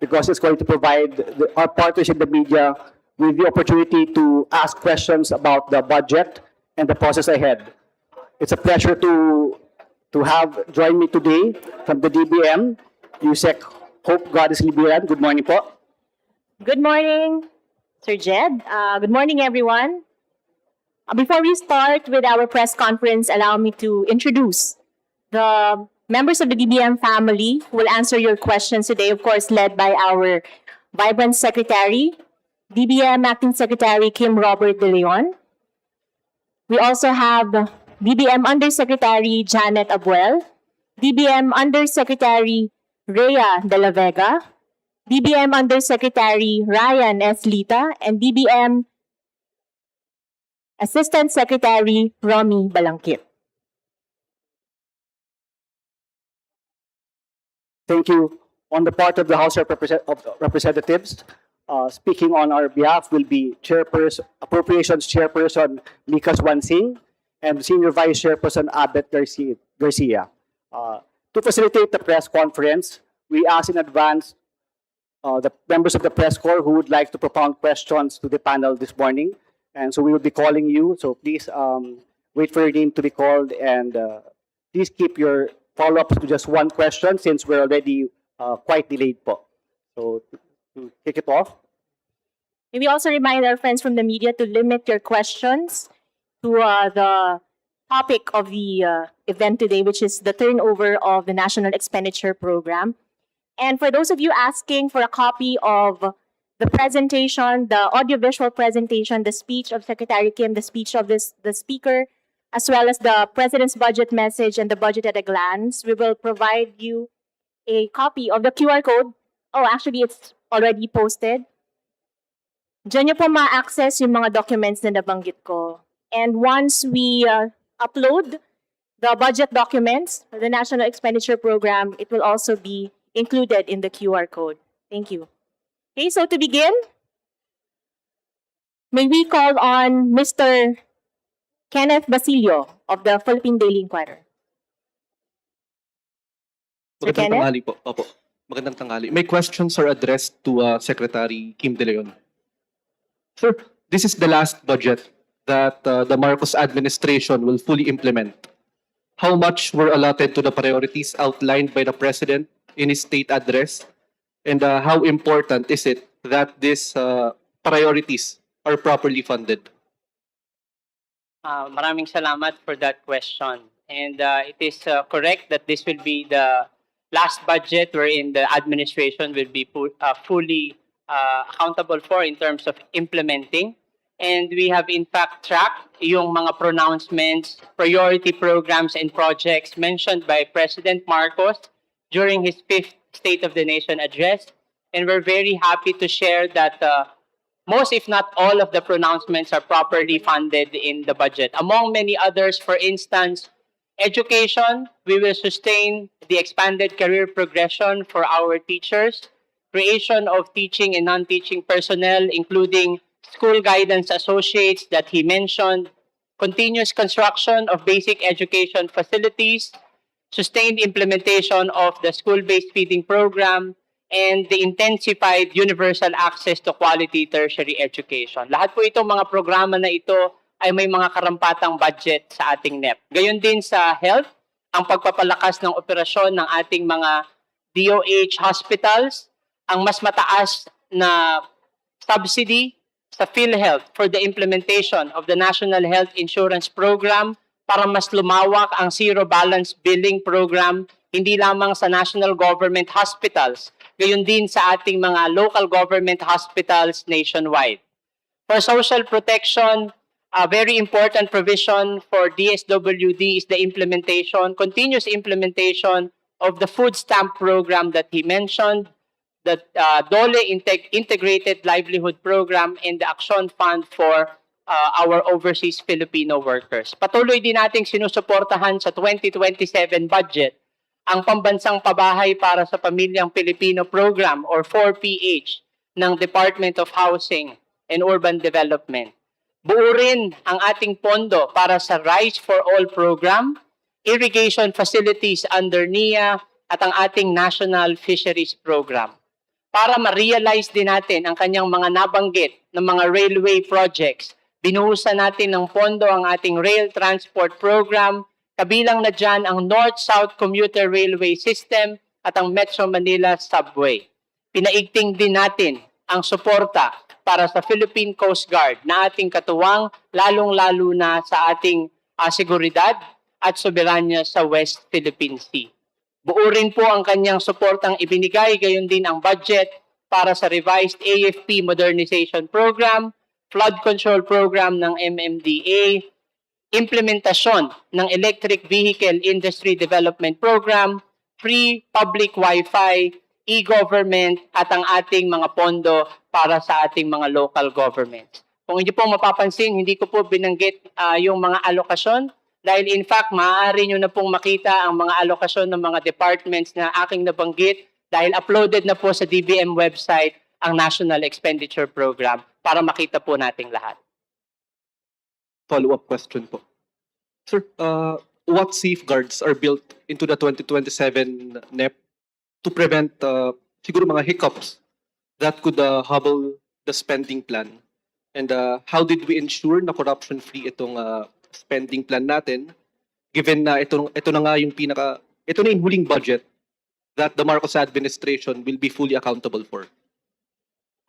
because it's going to provide our partners in the media with the opportunity to ask questions about the budget and the process ahead. It's a pleasure to have join me today from the DBM, Yusek Hope Goddess Libiran. Good morning po. Good morning, Sir Jed. Good morning, everyone. Before we start with our press conference, allow me to introduce the members of the DBM family who will answer your questions today, of course, led by our Vibrant Secretary, DBM Acting Secretary Kim Robert De Leon. We also have DBM Undersecretary Janet Abuel, DBM Undersecretary Rhea De La Vega, DBM Undersecretary Ryan S. Lita, and DBM Assistant Secretary Romy Balangkit. Thank you. On the part of the House of Representatives, speaking on our behalf will be Appropriations Chairperson Mika Swansing and Senior Vice Chairperson Abet Garcia. To facilitate the press conference, we ask in advance the members of the press corps who would like to propound questions to the panel this morning. And so we will be calling you. So please wait for your name to be called, and please keep your follow-ups to just one question since we're already quite delayed po. So to kick it off. May we also remind our friends from the media to limit your questions to the topic of the event today, which is the turnover of the National Expenditure Program. And for those of you asking for a copy of the presentation, the audiovisual presentation, the speech of Secretary Kim, the speech of the speaker, as well as the President's budget message and the budget at a glance, we will provide you a copy of the QR code. Oh, actually, it's already posted. Diyan nyo po ma-access yung mga documents na nabanggit ko. And once we upload the budget documents for the National Expenditure Program, it will also be included in the QR code. Thank you. Okay, so to begin, may we call on Mr. Kenneth Basilio of the Philippine Daily Inquirer. Sir Magandang Kenneth? tanghali po. Opo. Magandang tanghali. My questions are addressed to Secretary Kim De Leon. Sir, this is the last budget that the Marcos administration will fully implement. How much were allotted to the priorities outlined by the President in his state address? And how important is it that these priorities are properly funded? Maraming salamat for that question. And it is correct that this will be the last budget wherein the administration will be fully accountable for in terms of implementing. And we have in fact tracked yung mga pronouncements, priority programs and projects mentioned by President Marcos during his 5th State of the Nation address. And we're very happy to share that most, if not all, of the pronouncements are properly funded in the budget. Among many others, for instance, education, we will sustain the expanded career progression for our teachers, creation of teaching and non-teaching personnel, including school guidance associates that he mentioned, continuous construction of basic education facilities, sustained implementation of the school-based feeding program, and the intensified universal access to quality tertiary education. Lahat po itong mga programa na ito ay may mga karampatang budget sa ating NEP. Gayon din sa health, ang pagpapalakas ng operasyon ng ating mga DOH hospitals, ang mas mataas na subsidy sa PhilHealth for the implementation of the National Health Insurance Program para mas lumawak ang zero balance billing program hindi lamang sa national government hospitals, gayon din sa ating mga local government hospitals nationwide. For social protection, a very important provision for DSWD is the implementation, continuous implementation of the food stamp program that he mentioned, the DOLE Integrated Livelihood Program, and the Action Fund for our overseas Filipino workers. Patuloy din nating sinusuportahan sa 2027 budget ang Pambansang Pabahay para sa Pamilyang Pilipino Program or 4PH ng Department of Housing and Urban Development. Buo rin ang ating pondo para sa Rice for All program, irrigation facilities under NIA at ang ating National Fisheries Program. Para ma-realize din natin ang kanyang mga nabanggit ng mga railway projects, binuhusan natin ng pondo ang ating Rail Transport Program, kabilang na dyan ang North-South Commuter Railway System at ang Metro Manila Subway. Pinaigting din natin ang suporta para sa Philippine Coast Guard na ating katuwang, lalong-lalo na sa ating seguridad at soberanya sa West Philippine Sea. Buo rin po ang kanyang suportang ibinigay, gayon din ang budget para sa revised AFP Modernization Program, Flood Control Program ng MMDA, implementasyon ng Electric Vehicle Industry Development Program, free public Wi-Fi, e-government at ang ating mga pondo para sa ating mga local governments. Kung hindi po mapapansin, hindi ko po binanggit yung mga alokasyon dahil in fact, maaari nyo na pong makita ang mga alokasyon ng mga departments na aking nabanggit dahil uploaded na po sa DBM website ang National Expenditure Program para makita po nating lahat. Follow-up question po. Sir, what safeguards are built into the 2027 NEP to prevent siguro mga hiccups that could hobble the spending plan? And how did we ensure na corruption-free itong spending plan natin given na ito na nga yung ito na yung huling budget that the Marcos administration will be fully accountable for?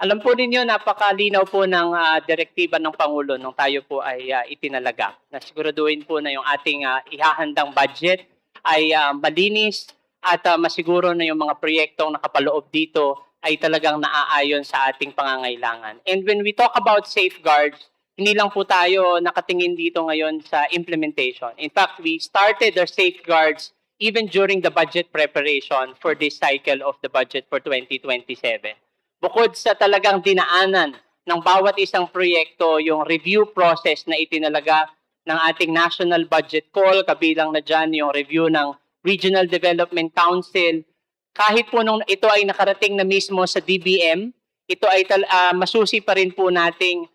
Alam po ninyo, napakalinaw po ng direktiba ng Pangulo nung tayo po ay itinalaga. Na siguraduhin po na yung ating ihahandang budget ay malinis at masiguro na yung mga proyektong nakapaloob dito ay talagang naaayon sa ating pangangailangan. And when we talk about safeguards, hindi lang po tayo nakatingin dito ngayon sa implementation. In fact, we started our safeguards even during the budget preparation for this cycle of the budget for 2027. Bukod sa talagang dinaanan ng bawat isang proyekto, yung review process na itinalaga ng ating National Budget Call, kabilang na dyan yung review ng Regional Development Council, kahit po nung ito ay nakarating na mismo sa DBM, ito ay masusi pa rin po nating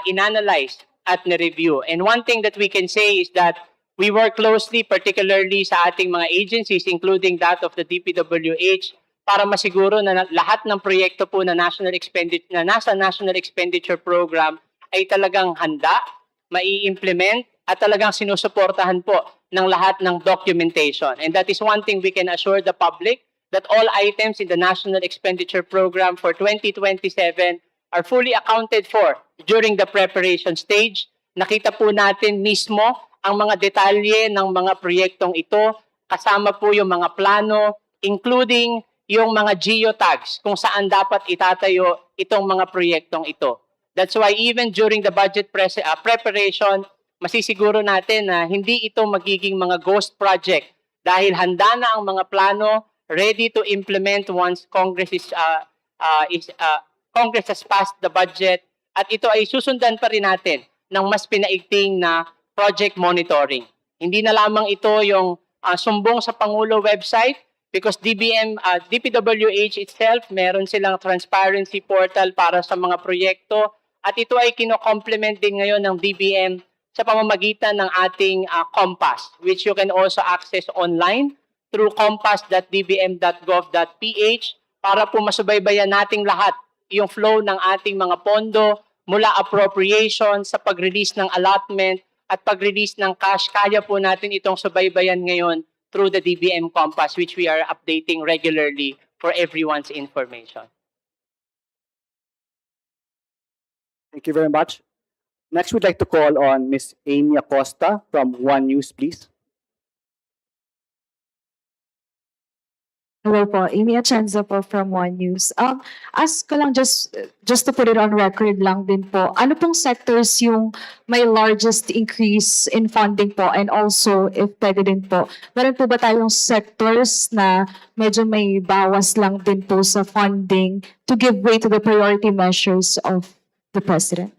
inanalyze at na-review. And one thing that we can say is that we work closely, particularly sa ating mga agencies, including that of the DPWH, para masiguro na lahat ng proyekto po na nasa National Expenditure Program ay talagang handa, mai-implement, at talagang sinusuportahan po ng lahat ng documentation. And that is one thing we can assure the public, that all items in the National Expenditure Program for 2027 are fully accounted for during the preparation stage. Nakita po natin mismo ang mga detalye ng mga proyektong ito, kasama po yung mga plano, including yung mga geotags kung saan dapat itatayo itong mga proyektong ito. That's why even during the budget preparation, masisiguro natin na hindi ito magiging mga ghost project dahil handa na ang mga plano, ready to implement once Congress Congress has passed the budget, at ito ay susundan pa rin natin ng mas pinaigting na project monitoring. Hindi na lamang ito yung sumbong sa Pangulo website, because DPWH itself, meron silang transparency portal para sa mga proyekto, at ito ay kino-complement din ngayon ng DBM sa pamamagitan ng ating Compass, which you can also access online through compass.dbm.gov.ph para po masubaybayan nating lahat yung flow ng ating mga pondo mula appropriation sa pag-release ng allotment at pag-release ng cash. Kaya po natin itong subaybayan ngayon through the DBM Compass, which we are updating regularly for everyone's information. Thank you very much. Next, we'd like to call on Ms. Amy Acosta from One News, please. Hello po, Amy Atienza po from One News. Ask ko lang just to put it on record lang din po, ano pong sectors yung may largest increase in funding po, and also if pwede din po, meron po ba tayong sectors na medyo may bawas lang din po sa funding to give way to the priority measures of the President?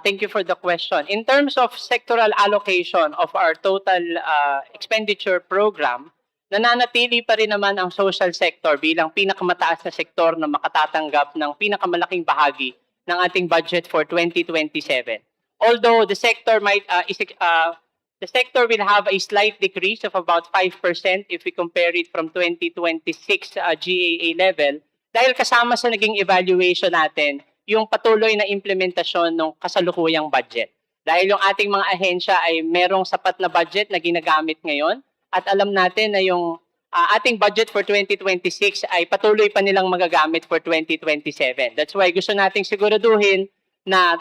Thank you for the question. In terms of sectoral allocation of our total expenditure program, nananatili pa rin naman ang social sector bilang pinakamataas na sektor na makatatanggap ng pinakamalaking bahagi ng ating budget for 2027. Although the sector the sector will have a slight decrease of about 5% if we compare it from 2026 GAA level, dahil kasama sa naging evaluation natin yung patuloy na implementasyon ng kasalukuyang budget. Dahil yung ating mga ahensya ay merong sapat na budget na ginagamit ngayon, at alam natin na yung ating budget for 2026 ay patuloy pa nilang magagamit for 2027. That's why gusto nating siguraduhin na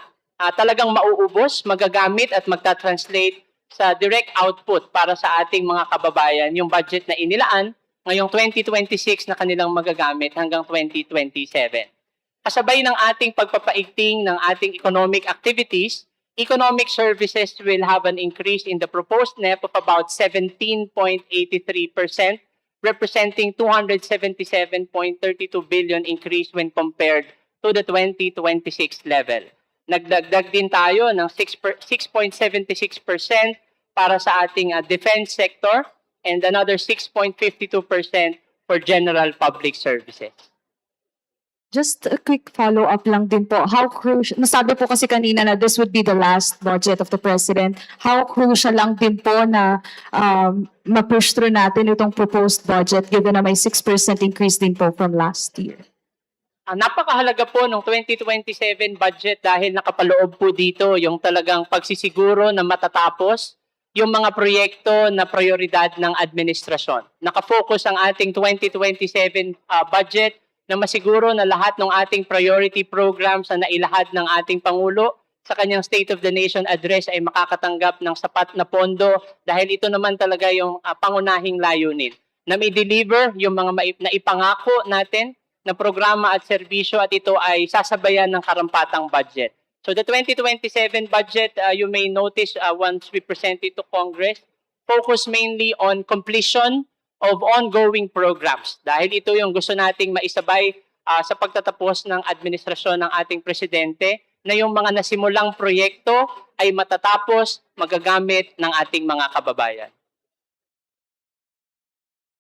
talagang mauubos, magagamit at magta-translate sa direct output para sa ating mga kababayan yung budget na inilaan ngayong 2026 na kanilang magagamit hanggang 2027. Kasabay ng ating pagpapaigting ng ating economic activities, economic services will have an increase in the proposed NEP of about 17.83%, representing 277.32 billion increase when compared to the 2026 level. Nagdagdag din tayo ng 6.76% para sa ating defense sector and another 6.52% for general public services. Just a quick follow-up lang din po. How crucial, nasabi po kasi kanina na this would be the last budget of the President. How crucial lang din po na ma-push through natin itong proposed budget given na may 6% increase din po from last year? Napakahalaga po ng 2027 budget dahil nakapaloob po dito yung talagang pagsisiguro na matatapos yung mga proyekto na prioridad ng administrasyon. Nakafocus ang ating 2027 budget na masiguro na lahat ng ating priority programs na nailahad ng ating Pangulo sa kanyang State of the Nation address ay makakatanggap ng sapat na pondo dahil ito naman talaga yung pangunahing layunin na may-deliver yung mga naipangako natin na programa at serbisyo at ito ay sasabayan ng karampatang budget. So the 2027 budget, you may notice once we present it to Congress, focus mainly on completion of ongoing programs. Dahil ito yung gusto nating maisabay sa pagtatapos ng administrasyon ng ating presidente na yung mga nasimulang proyekto ay matatapos, magagamit ng ating mga kababayan.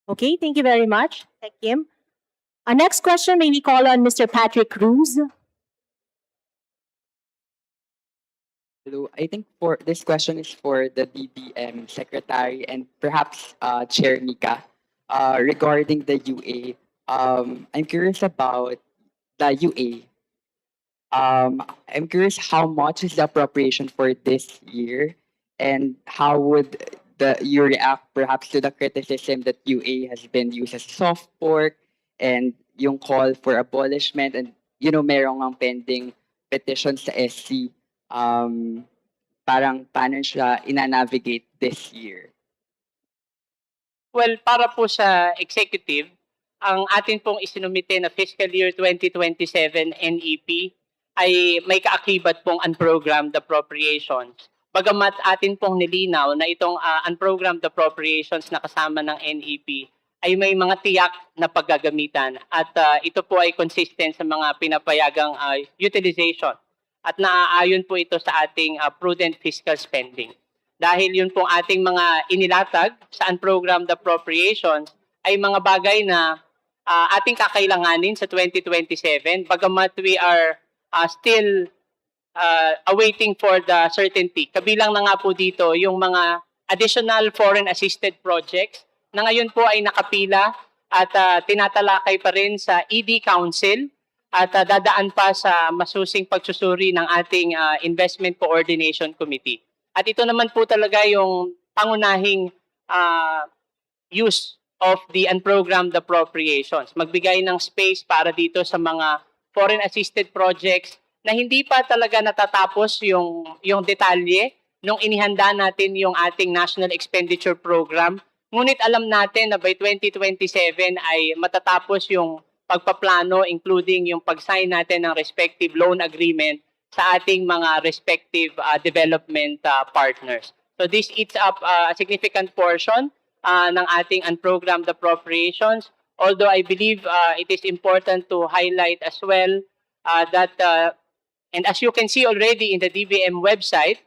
Okay, thank you very much. Thank you. Our next question, may we call on Mr. Patrick Cruz? Hello, I think for this question is for the DBM Secretary and perhaps Chair Nika. Regarding the UA, I'm curious about the UA. I'm curious how much is the appropriation for this year and how would you react perhaps to the criticism that UA has been used as soft pork and yung call for abolishment and merong ang pending petition sa SC. Parang paano siya ina-navigate this year? Well, para po sa executive, ang atin pong isinumite na fiscal year 2027 NEP ay may kaakibat pong unprogrammed appropriations. Bagamat atin pong nilinaw na itong unprogrammed appropriations na kasama ng NEP ay may mga tiyak na paggagamitan at ito po ay consistent sa mga pinapayagang utilization at naaayon po ito sa ating prudent fiscal spending. Dahil yun pong ating mga inilatag sa unprogrammed appropriations ay mga bagay na ating kakailanganin sa 2027 bagamat we are still awaiting for the certainty. Kabilang na nga po dito yung mga additional foreign assisted projects na ngayon po ay nakapila at tinatalakay pa rin sa ED Council at dadaan pa sa masusing pagsusuri ng ating Investment Coordination Committee. At ito naman po talaga yung pangunahing use of the unprogrammed appropriations. Magbigay ng space para dito sa mga foreign assisted projects na hindi pa talaga natatapos yung detalye nung inihanda natin yung ating National Expenditure Program. Ngunit alam natin na by 2027 ay matatapos yung pagpaplano including yung pag-sign natin ng respective loan agreement sa ating mga respective development partners. So this eats up a significant portion ng ating unprogrammed appropriations. Although I believe it is important to highlight as well that, and as you can see already in the DBM website,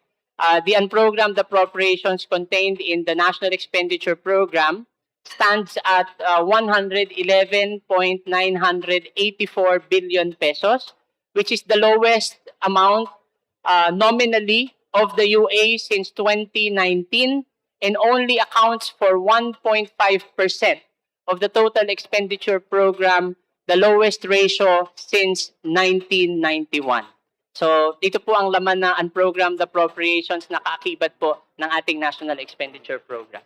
the unprogrammed appropriations contained in the National Expenditure Program stands at 111.984 billion pesos, which is the lowest amount nominally of the UA since 2019 and only accounts for 1.5% of the total expenditure program, the lowest ratio since 1991. So dito po ang laman ng unprogrammed appropriations na kaakibat po ng ating National Expenditure Program.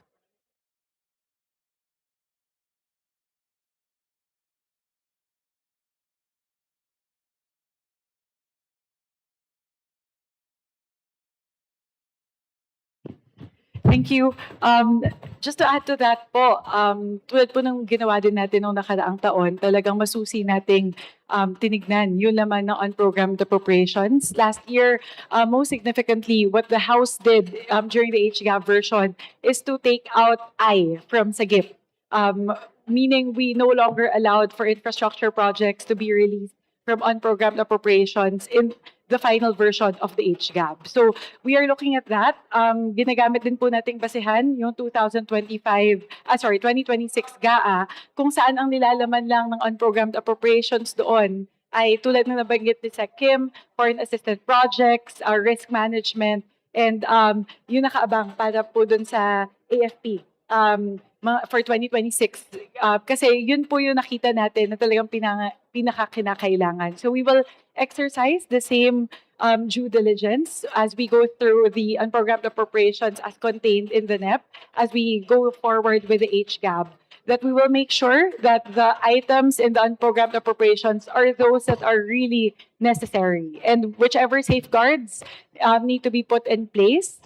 Thank you. Just to add to that po, tulad po ng ginawa din natin noong nakaraang taon, talagang masusi nating tinignan yung laman ng unprogrammed appropriations. Last year, most significantly, what the House did during the HGAV version is to take out I from SAGIP, meaning we no longer allowed for infrastructure projects to be released from unprogrammed appropriations in the final version of the HGAB. So we are looking at that. Ginagamit din po nating basehan yung 2026 GAA kung saan ang nilalaman lang ng unprogrammed appropriations doon ay tulad na nabanggit ni Sec Kim, foreign assistance projects, risk management, and yung nakaabang para po dun sa AFP for 2026. Kasi yun po yung nakita natin na talagang pinaka-kinakailangan. So we will exercise the same due diligence as we go through the unprogrammed appropriations as contained in the NEP, as we go forward with the HGAB, that we will make sure that the items in the unprogrammed appropriations are those that are really necessary. And whichever safeguards need to be put in place,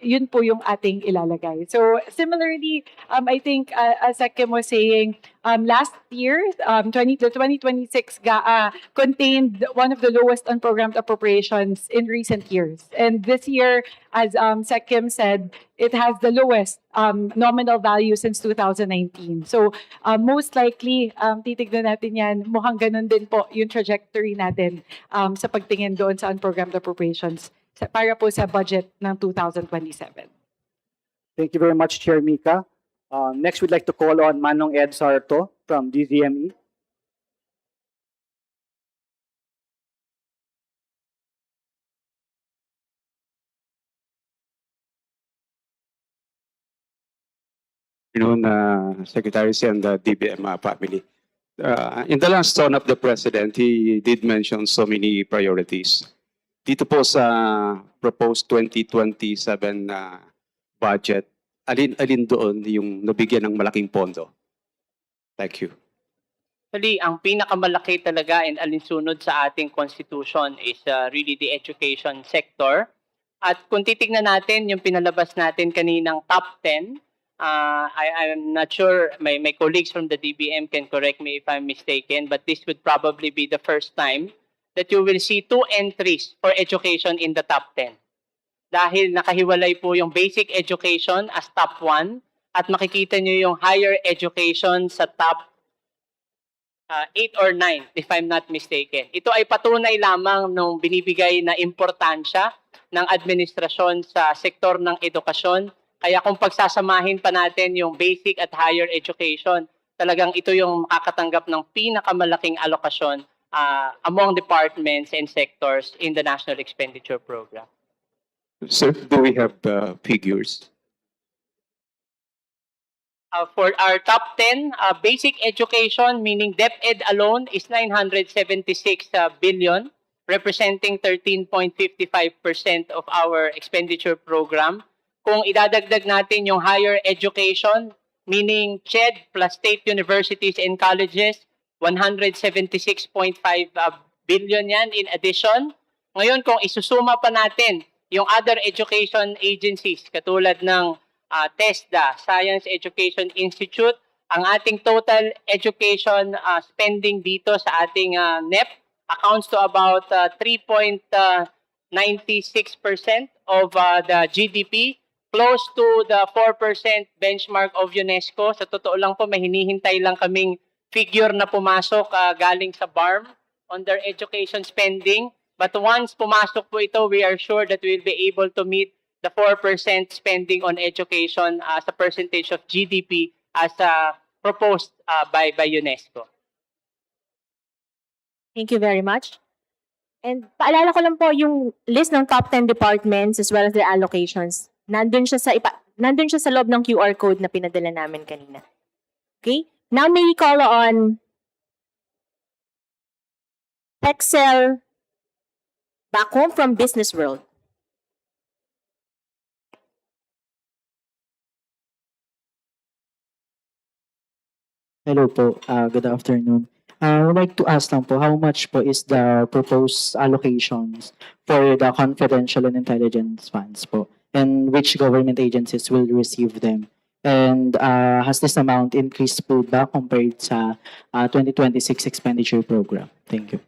yun po yung ating ilalagay. So similarly, I think as Kim was saying, last year, the 2026 GAA contained one of the lowest unprogrammed appropriations in recent years. And this year, as Sec Kim said, it has the lowest nominal value since 2019. So most likely, titignan natin yan, mukhang ganun din po yung trajectory natin sa pagtingin doon sa unprogrammed appropriations para po sa budget ng 2027. Thank you very much, Chair Mika. Next, we'd like to call on Manong Ed Sarto from DZME. Secretaries and the DBM family. In the last tone of the President, he did mention so many priorities. Dito po sa proposed 2027 budget, alin doon yung nabigyan ng malaking pondo? Thank you. Actually, ang pinakamalaki talaga and alinsunod sa ating constitution is really the education sector. At kung titignan natin yung pinalabas natin kaninang top 10, I'm not sure, my colleagues from the DBM can correct me if I'm mistaken, but this would probably be the first time that you will see 2 entries for education in the top 10. Dahil nakahiwalay po yung basic education as top 1 at makikita nyo yung higher education sa top 8 or 9, if I'm not mistaken. Ito ay patunay lamang ng binibigay na importansya ng administrasyon sa sektor ng edukasyon. Kaya kung pagsasamahin pa natin yung basic at higher education, talagang ito yung makakatanggap ng pinakamalaking alokasyon among departments and sectors in the National Expenditure Program. Sir, do we have the figures? For our top 10, basic education, meaning DepEd alone, is 976 billion, representing 13.55% of our expenditure program. Kung idadagdag natin yung higher education, meaning CHED plus state universities and colleges, 176.5 billion yan in addition. Ngayon, kung isusuma pa natin yung other education agencies, katulad ng TESDA, Science Education Institute, ang ating total education spending dito sa ating NEP accounts to about 3.96% of the GDP, close to the 4% benchmark of UNESCO. Sa totoo lang po, may hinihintay lang kaming figure na pumasok galing sa BARM on their education spending. But once pumasok po ito, we are sure that we'll be able to meet the 4% spending on education as a percentage of GDP as proposed by UNESCO. Thank you very much. And paalala ko lang po yung list ng top 10 departments as well as their allocations. Nandun siya sa loob ng QR code na pinadala namin kanina. Okay? Now may we call on Excel back home from Business World. Hello po, good afternoon. I would like to ask lang po, how much po is the proposed allocations for the confidential and intelligence funds po? And which government agencies will receive them? And has this amount increased po ba compared sa 2026 expenditure program? Thank you.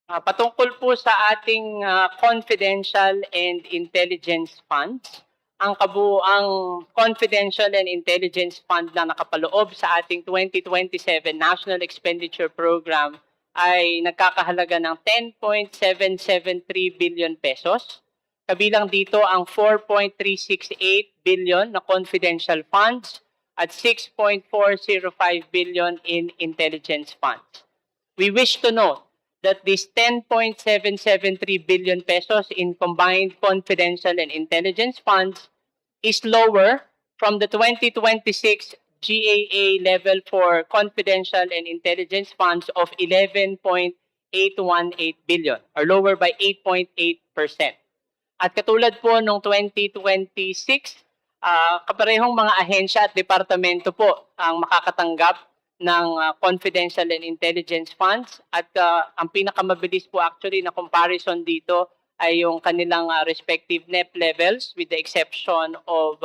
Patungkol po sa ating confidential and intelligence funds, ang kabuuang confidential and intelligence fund na nakapaloob sa ating 2027 National Expenditure Program ay nagkakahalaga ng 10.773 billion pesos. Kabilang dito ang 4.368 billion na confidential funds at 6.405 billion in intelligence funds. We wish to note that this 10.773 billion pesos in combined confidential and intelligence funds is lower from the 2026 GAA level for confidential and intelligence funds of 11.818 billion or lower by 8.8%. At katulad po noong 2026, kaparehong mga ahensya at departamento po ang makakatanggap ng confidential and intelligence funds at ang pinakamabilis po actually na comparison dito ay yung kanilang respective NEP levels with the exception of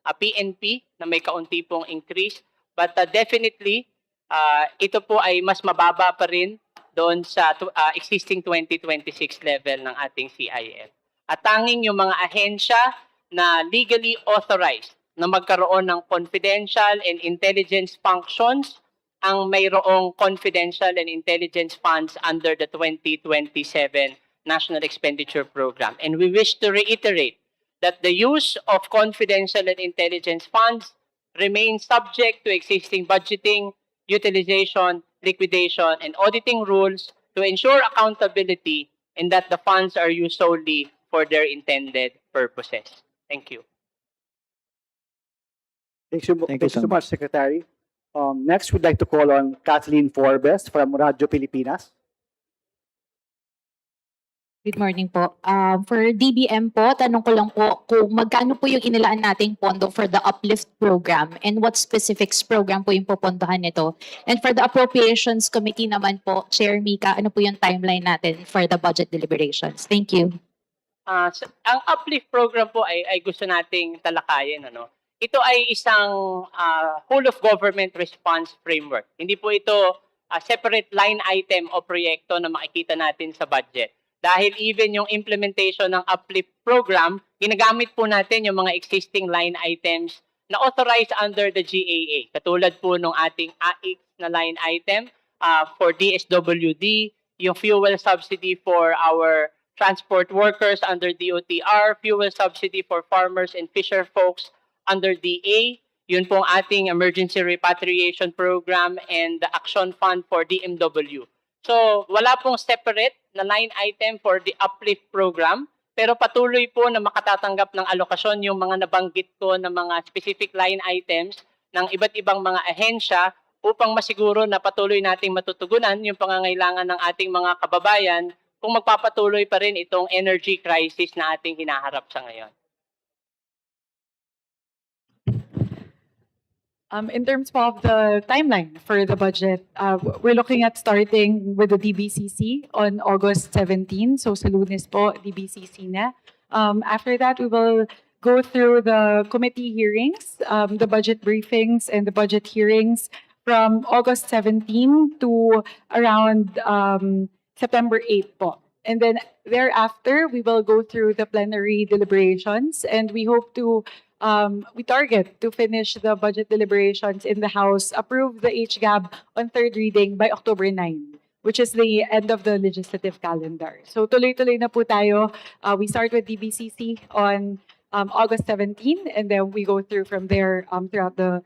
PNP na may kaunti pong increase. But definitely, ito po ay mas mababa pa rin doon sa existing 2026 level ng ating CIF. At tanging yung mga ahensya na legally authorized na magkaroon ng confidential and intelligence functions ang mayroong confidential and intelligence funds under the 2027 National Expenditure Program. And we wish to reiterate that the use of confidential and intelligence funds remains subject to existing budgeting, utilization, liquidation, and auditing rules to ensure accountability and that the funds are used solely for their intended purposes. Thank you. Thank you so much, Secretary. Next, we'd like to call on Kathleen Forbes from Radyo Pilipinas. Good morning po. For DBM po, tanong ko lang po kung magkano po yung inilaan nating pondo for the Uplift program and what specifics program po yung pupuntahan nito. And for the Appropriations Committee naman po, Chair Mika, ano po yung timeline natin for the budget deliberations? Thank you. Ang Uplift program po ay gusto nating talakayin. Ito ay isang whole of government response framework. Hindi po ito separate line item o proyekto na makikita natin sa budget. Dahil even yung implementation ng Uplift program, ginagamit po natin yung mga existing line items na authorized under the GAA. Katulad po nung ating AIX na line item for DSWD, yung fuel subsidy for our transport workers under DOTR, fuel subsidy for farmers and fisher folks under DA, yun pong ating emergency repatriation program and the action fund for DMW. So, wala pong separate na line item for the Uplift program, pero patuloy po na makatatanggap ng alokasyon yung mga nabanggit ko na mga specific line items ng iba't ibang mga ahensya upang masiguro na patuloy nating matutugunan yung pangangailangan ng ating mga kababayan kung magpapatuloy pa rin itong energy crisis na ating hinaharap sa ngayon. In terms of the timeline for the budget, we're looking at starting with the DBCC on August 17. So sa Lunes po, DBCC na. After that, we will go through the committee hearings, the budget briefings and the budget hearings from August 17 to around September 8 po. And then thereafter, we will go through the plenary deliberations and we hope to we target to finish the budget deliberations in the House, approve the HGAB on third reading by October 9, which is the end of the legislative calendar. So tuloy-tuloy na po tayo. We start with DBCC on August 17, and then we go through from there throughout the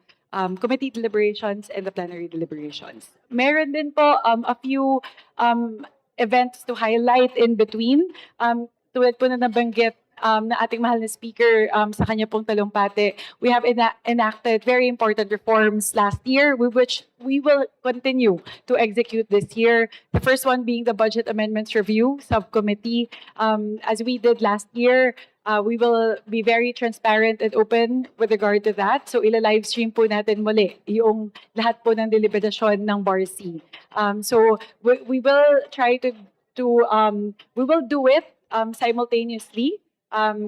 committee deliberations and the plenary deliberations. Meron din po a few events to highlight in between. Tulad po na nabanggit na ating mahal na speaker sa kanya pong talumpati, we have enacted very important reforms last year, which we will continue to execute this year. The first one being the Budget Amendments Review Subcommittee. As we did last year, we will be very transparent and open with regard to that. So ila-live stream po natin muli yung lahat po ng deliberasyon ng BARC. So we will try to we will do it simultaneously.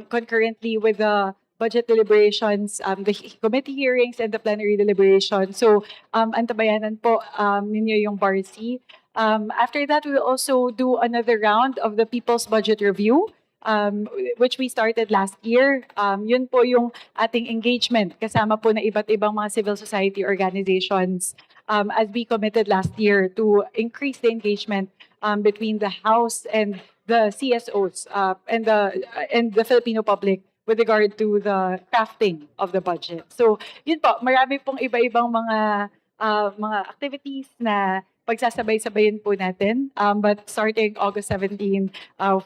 Concurrently with the budget deliberations, the committee hearings, and the plenary deliberations. So, antabayanan po ninyo yung BARC. After that, we will also do another round of the People's Budget Review, which we started last year. Yun po yung ating engagement kasama po na iba't ibang mga civil society organizations as we committed last year to increase the engagement between the House and the CSOs and the Filipino public with regard to the crafting of the budget. So, yun po, marami pong iba-ibang mga activities na pagsasabay-sabayin po natin. But starting August 17,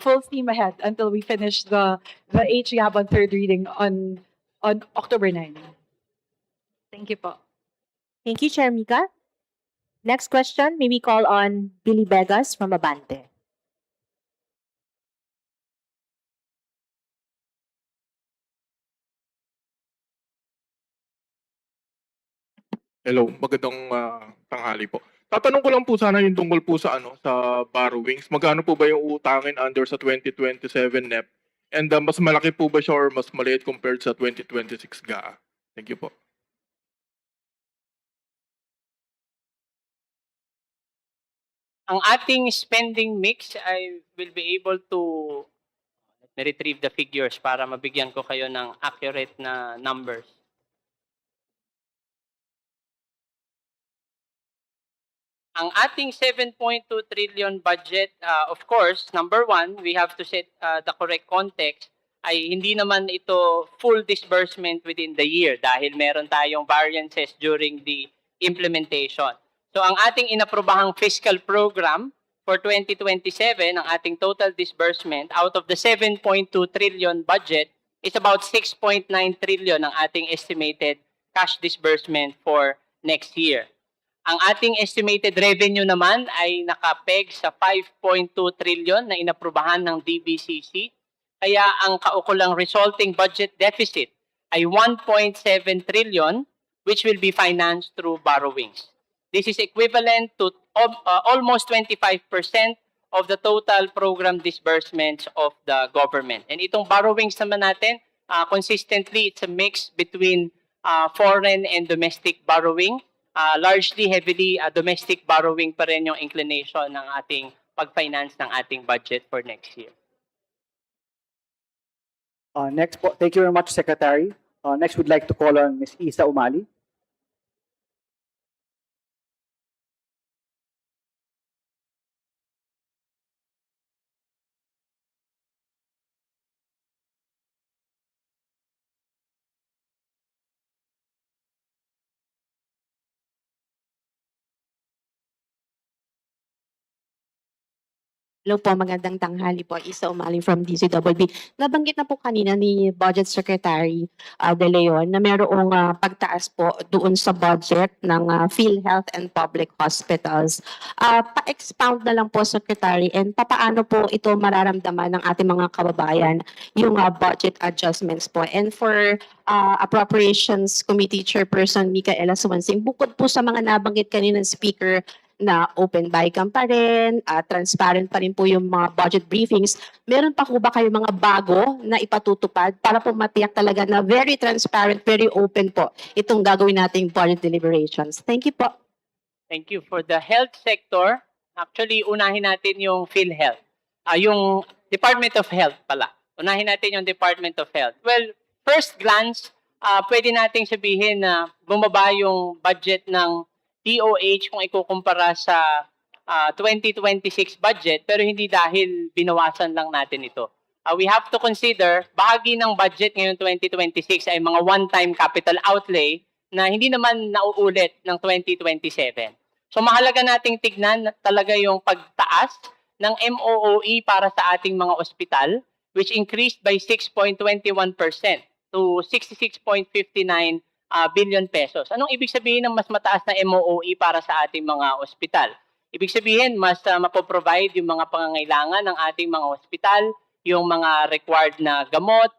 full steam ahead until we finish the HGAB on third reading on October 9. Thank you po. Thank you, Chair Mika. Next question, may we call on Billy Begas from Abante. Hello, magandang tanghali po. Tatanong ko lang po sana yung tungkol po sa sa borrowings. Magkano po ba yung utangin under sa 2027 NEP? And mas malaki po ba siya or mas maliit compared sa 2026 GAA? Thank you po. Ang ating spending mix, I will be able to retrieve the figures para mabigyan ko kayo ng accurate na numbers. Ang ating 7.2 trillion budget, of course, number one, we have to set the correct context, ay hindi naman ito full disbursement within the year dahil meron tayong variances during the implementation. So ang ating inaprobahang fiscal program for 2027, ang ating total disbursement out of the 7.2 trillion budget is about 6.9 trillion ang ating estimated cash disbursement for next year. Ang ating estimated revenue naman ay nakapeg sa 5.2 trillion na inaprubahan ng DBCC. Kaya ang kaukulang resulting budget deficit ay 1.7 trillion which will be financed through borrowings. This is equivalent to almost 25% of the total program disbursements of the government. And itong borrowings naman natin, consistently, it's a mix between foreign and domestic borrowing. Largely, heavily domestic borrowing pa rin yung inclination ng ating pag-finance ng ating budget for next year. Next po, thank you very much, Secretary. Next, we'd like to call on Ms. Isa Umali. Hello po, magandang tanghali po. Isa Umali from DCWB. Nabanggit na po kanina ni Budget Secretary De Leon na mayroong pagtaas po doon sa budget ng PhilHealth and public hospitals. Pa-expound na lang po, Secretary, and papaano po ito mararamdaman ng ating mga kababayan yung budget adjustments po. And for Appropriations Committee Chairperson Micaela Sumansing, bukod po sa mga nabanggit kanina ng Speaker, na open BICAM pa rin, transparent pa rin po yung mga budget briefings. Meron pa po ba kayo mga bago na ipatutupad para po matiyak talaga na very transparent, very open po itong gagawin nating budget deliberations? Thank you po. Thank you. For the health sector, actually, unahin natin yung PhilHealth. Yung Department of Health pala. Unahin natin yung Department of Health. Well, first glance, pwede nating sabihin na bumaba yung budget ng DOH kung ikukumpara sa 2026 budget, pero hindi dahil binawasan lang natin ito. We have to consider, bahagi ng budget ngayon 2026 ay mga one-time capital outlay na hindi naman nauulit ng 2027. So mahalaga nating tignan talaga yung pagtaas ng MOOE para sa ating mga ospital, which increased by 6.21% to 66.59 billion pesos. Anong ibig sabihin ng mas mataas na MOOE para sa ating mga ospital? Ibig sabihin, mas mapoprovide yung mga pangangailangan ng ating mga ospital, yung mga required na gamot,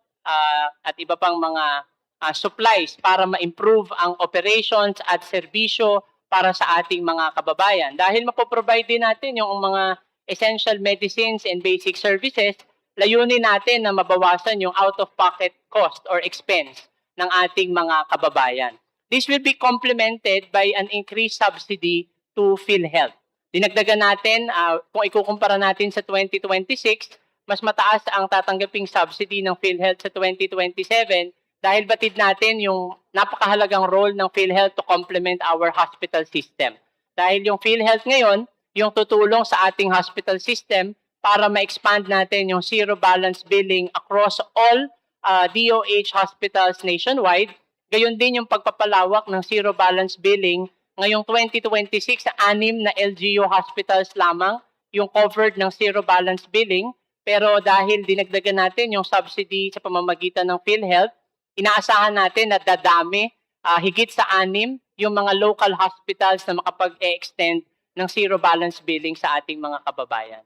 at iba pang mga supplies para ma-improve ang operations at serbisyo para sa ating mga kababayan. Dahil mapoprovide din natin yung mga essential medicines and basic services, layunin natin na mabawasan yung out-of-pocket cost or expense ng ating mga kababayan. This will be complemented by an increased subsidy to PhilHealth. Dinagdagan natin, kung ikukumpara natin sa 2026, mas mataas ang tatanggaping subsidy ng PhilHealth sa 2027 dahil batid natin yung napakahalagang role ng PhilHealth to complement our hospital system. Dahil yung PhilHealth ngayon, yung tutulong sa ating hospital system para ma-expand natin yung zero balance billing across all DOH hospitals nationwide. Gayon din yung pagpapalawak ng zero balance billing ngayong 2026 sa 6 na LGU hospitals lamang yung covered ng zero balance billing. Pero dahil dinagdagan natin yung subsidy sa pamamagitan ng PhilHealth, inaasahan natin na dadami higit sa 6 yung mga local hospitals na makapag-extend ng zero balance billing sa ating mga kababayan.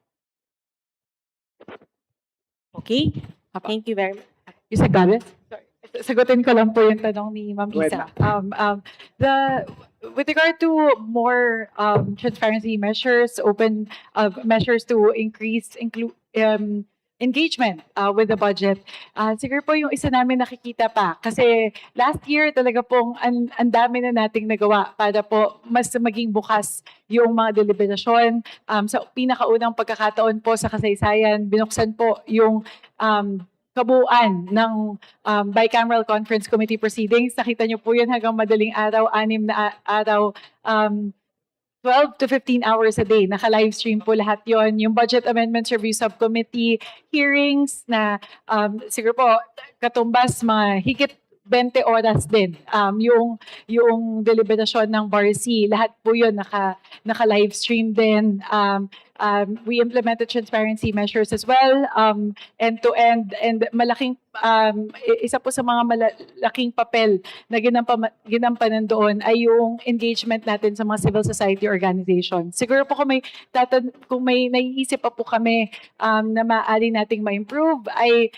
Okay, thank you very much. Isa Gales? Sagutin ko lang po yung tanong ni Ma'am Go ahead, Isa. With regard to more transparency measures, open measures to increase engagement with the budget, siguro po yung isa namin nakikita pa. Kasi last year talaga pong ang dami na nating nagawa para po mas maging bukas yung mga deliberasyon. Sa pinakaunang pagkakataon po sa kasaysayan, binuksan po yung kabuuan ng bicameral conference committee proceedings. Nakita niyo po yun hanggang madaling araw, 6 na araw, 12 to 15 hours a day. Naka-live stream po lahat yon. Yung Budget Amendments Review Subcommittee hearings na siguro po katumbas mga higit 20 oras din. Yung deliberasyon ng BARC, lahat po yun naka-live stream din. We implemented transparency measures as well, end-to-end, and malaking, isa po sa mga malaking papel na ginampanan doon ay yung engagement natin sa mga civil society organizations. Siguro po kung may naiisip pa po kami na maaari nating ma-improve, ay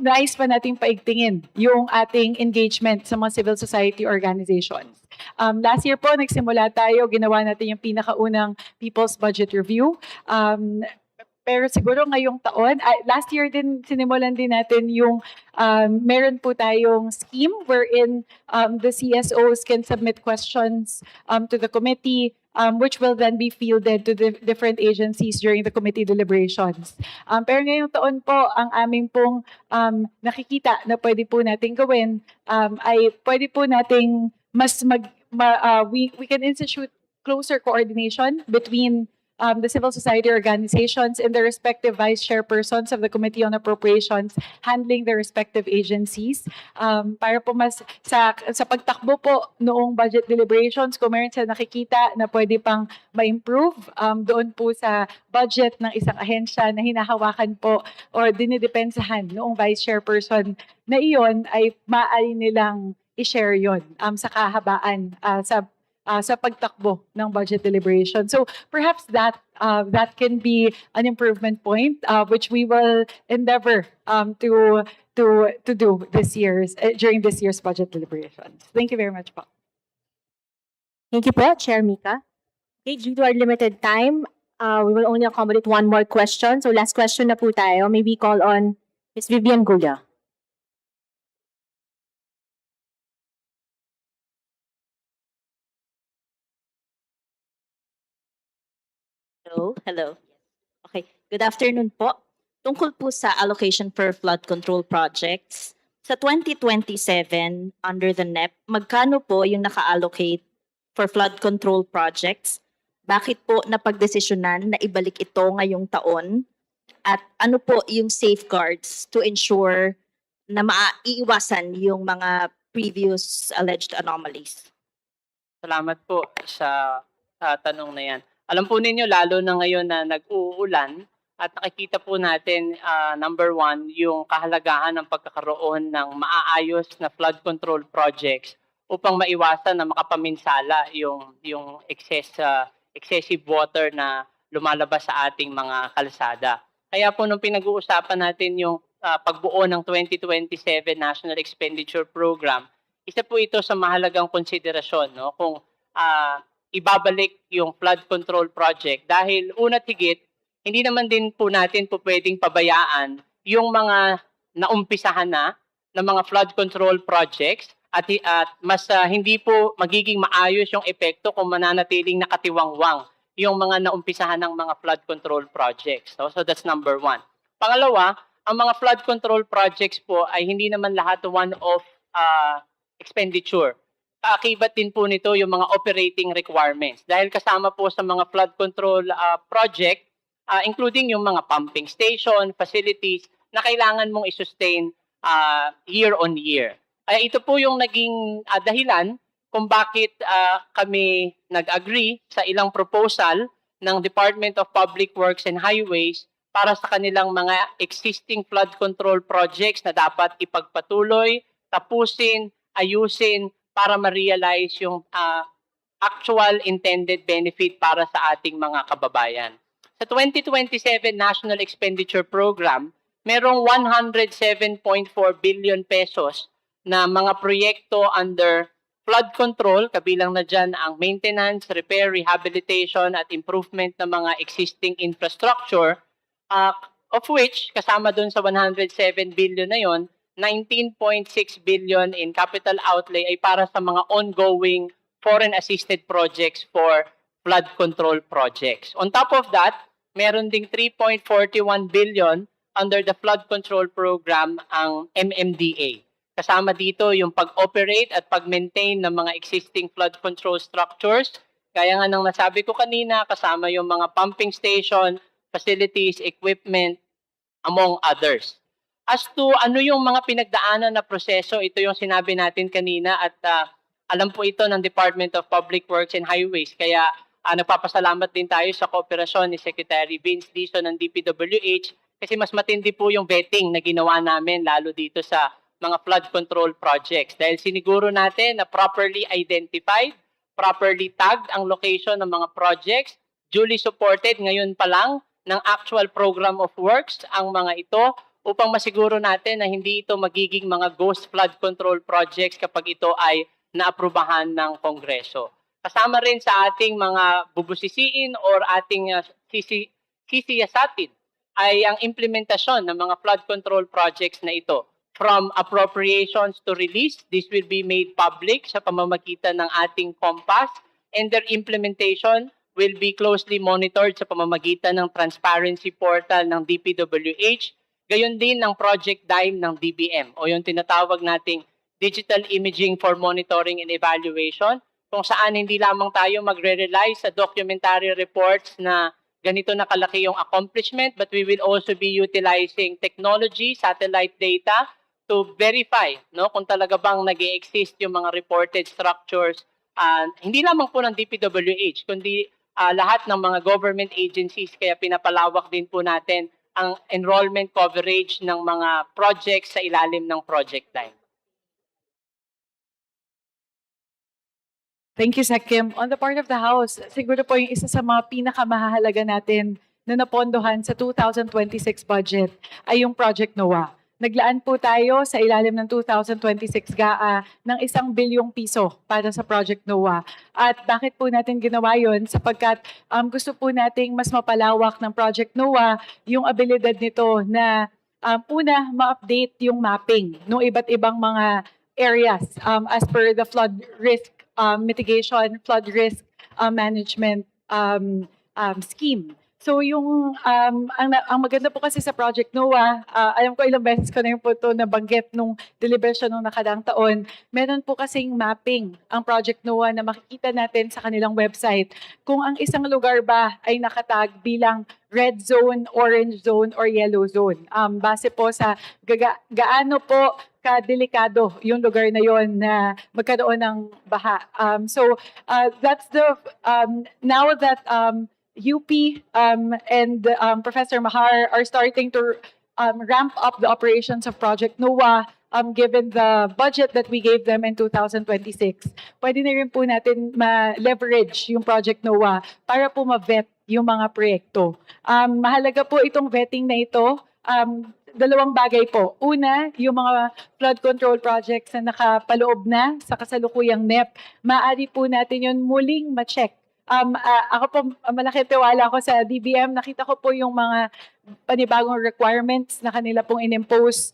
nais pa nating paigtingin yung ating engagement sa mga civil society organizations. Last year po, nagsimula tayo, ginawa natin yung pinakaunang People's Budget Review. Pero siguro ngayong taon, last year din, sinimulan din natin yung meron po tayong scheme wherein the CSOs can submit questions to the committee, which will then be fielded to the different agencies during the committee deliberations. Pero ngayong taon po, ang aming pong nakikita na pwede po nating gawin ay pwede po nating we can institute closer coordination between the civil society organizations and the respective vice chairpersons of the Committee on Appropriations handling the respective agencies. Para po mas sa pagtakbo po noong budget deliberations, kung meron sa nakikita na pwede pang ma-improve doon po sa budget ng isang ahensya na hinahawakan po or dinidepensahan noong vice chairperson na iyon, ay maaari nilang i-share yon sa kahabaan sa pagtakbo ng budget deliberation. So perhaps that can be an improvement point which we will endeavor to do during this year's budget deliberations. Thank you very much po. Thank you po, Chair Mika. Okay, due to our limited time, we will only accommodate one more question. So last question na po tayo. May we call on Ms. Vivian Gulla. Hello. Okay, good afternoon po. Tungkol po sa allocation for flood control projects, sa 2027 under the NEP, magkano po yung naka-allocate for flood control projects? Bakit po napagdesisyonan na ibalik ito ngayong taon? At ano po yung safeguards to ensure na maiiwasan yung mga previous alleged anomalies? Salamat po sa tanong na yan. Alam po ninyo, lalo na ngayon na nag-uulan, at nakikita po natin, number one, yung kahalagahan ng pagkakaroon ng maaayos na flood control projects upang maiwasan na makapaminsala yung excessive water na lumalabas sa ating mga kalsada. Kaya po nung pinag-uusapan natin yung pagbuo ng 2027 National Expenditure Program, isa po ito sa mahalagang konsiderasyon, no? Kung ibabalik yung flood control project dahil una't higit, hindi naman din po natin po pwedeng pabayaan yung mga naumpisahan na ng mga flood control projects at mas hindi po magiging maayos yung epekto kung mananatiling nakatiwangwang yung mga naumpisahan ng mga flood control projects. So that's number one. Pangalawa, ang mga flood control projects po ay hindi naman lahat one-off expenditure. Kaakibat din po nito yung mga operating requirements dahil kasama po sa mga flood control project, including yung mga pumping station, facilities na kailangan mong i-sustain year on year. Kaya ito po yung naging dahilan kung bakit kami nag-agree sa ilang proposal ng Department of Public Works and Highways para sa kanilang mga existing flood control projects na dapat ipagpatuloy, tapusin, ayusin para ma-realize yung actual intended benefit para sa ating mga kababayan. Sa 2027 National Expenditure Program, merong 107.4 billion pesos na mga proyekto under flood control, kabilang na dyan ang maintenance, repair, rehabilitation at improvement ng mga existing infrastructure, of which kasama dun sa 107 billion na yon, 19.6 billion in capital outlay ay para sa mga ongoing foreign assisted projects for flood control projects. On top of that, meron ding 3.41 billion under the flood control program ang MMDA. Kasama dito yung pag-operate at pag-maintain ng mga existing flood control structures. Kaya nga nang nasabi ko kanina, kasama yung mga pumping station, facilities, equipment, among others. As to ano yung mga pinagdaanan na proseso, ito yung sinabi natin kanina at alam po ito ng Department of Public Works and Highways. Kaya nagpapasalamat din tayo sa kooperasyon ni Secretary Vince Dizon ng DPWH kasi mas matindi po yung vetting na ginawa namin lalo dito sa mga flood control projects. Dahil siniguro natin na properly identified, properly tagged ang location ng mga projects, duly supported ngayon pa lang ng actual program of works ang mga ito upang masiguro natin na hindi ito magiging mga ghost flood control projects kapag ito ay naaprubahan ng Kongreso. Kasama rin sa ating mga bubusisiin or ating sisiyasatin ay ang implementasyon ng mga flood control projects na ito. From appropriations to release, this will be made public sa pamamagitan ng ating COMPAS, and their implementation will be closely monitored sa pamamagitan ng transparency portal ng DPWH, gayon din ng Project DIME ng DBM o yung tinatawag nating Digital Imaging for Monitoring and Evaluation, kung saan hindi lamang tayo magre-rely sa documentary reports na ganito na kalaki yung accomplishment, but we will also be utilizing technology, satellite data, to verify kung talaga bang nag-exist yung mga reported structures, hindi lamang po ng DPWH, kundi lahat ng mga government agencies, kaya pinapalawak din po natin ang enrollment coverage ng mga projects sa ilalim ng Project DIME. Thank you, Sekim. On the part of the House, siguro po yung isa sa mga pinakamahalaga natin na napondohan sa 2026 budget ay yung Project NOAA. Naglaan po tayo sa ilalim ng 2026 GAA ng 1 bilyong piso para sa Project NOAA. At bakit po natin ginawa yun? Sapagkat gusto po nating mas mapalawak ng Project NOAA yung abilidad nito na una, ma-update yung mapping ng iba't ibang mga areas as per the flood risk mitigation, flood risk management scheme. So yung ang maganda po kasi sa Project NOAA, alam ko ilang beses ko na yung po ito nabanggit nung deliberation nung nakadaang taon, meron po kasing mapping ang Project NOAA na makikita natin sa kanilang website kung ang isang lugar ba ay nakatag bilang red zone, orange zone, or yellow zone. Base po sa gaano po kadelikado yung lugar na yon na magkaroon ng baha. That's the, now that UP and Professor Mahar are starting to ramp up the operations of Project NOAA, given the budget that we gave them in 2026, pwede na rin po natin ma-leverage yung Project NOAA para po ma-vet yung mga proyekto. Mahalaga po itong vetting na ito. Dalawang bagay po. Una, yung mga flood control projects na nakapaloob na sa kasalukuyang NEP, maaari po natin yun muling ma-check Ako po, malaki tiwala ko sa DBM. Nakita ko po yung mga panibagong requirements na kanila pong in-impose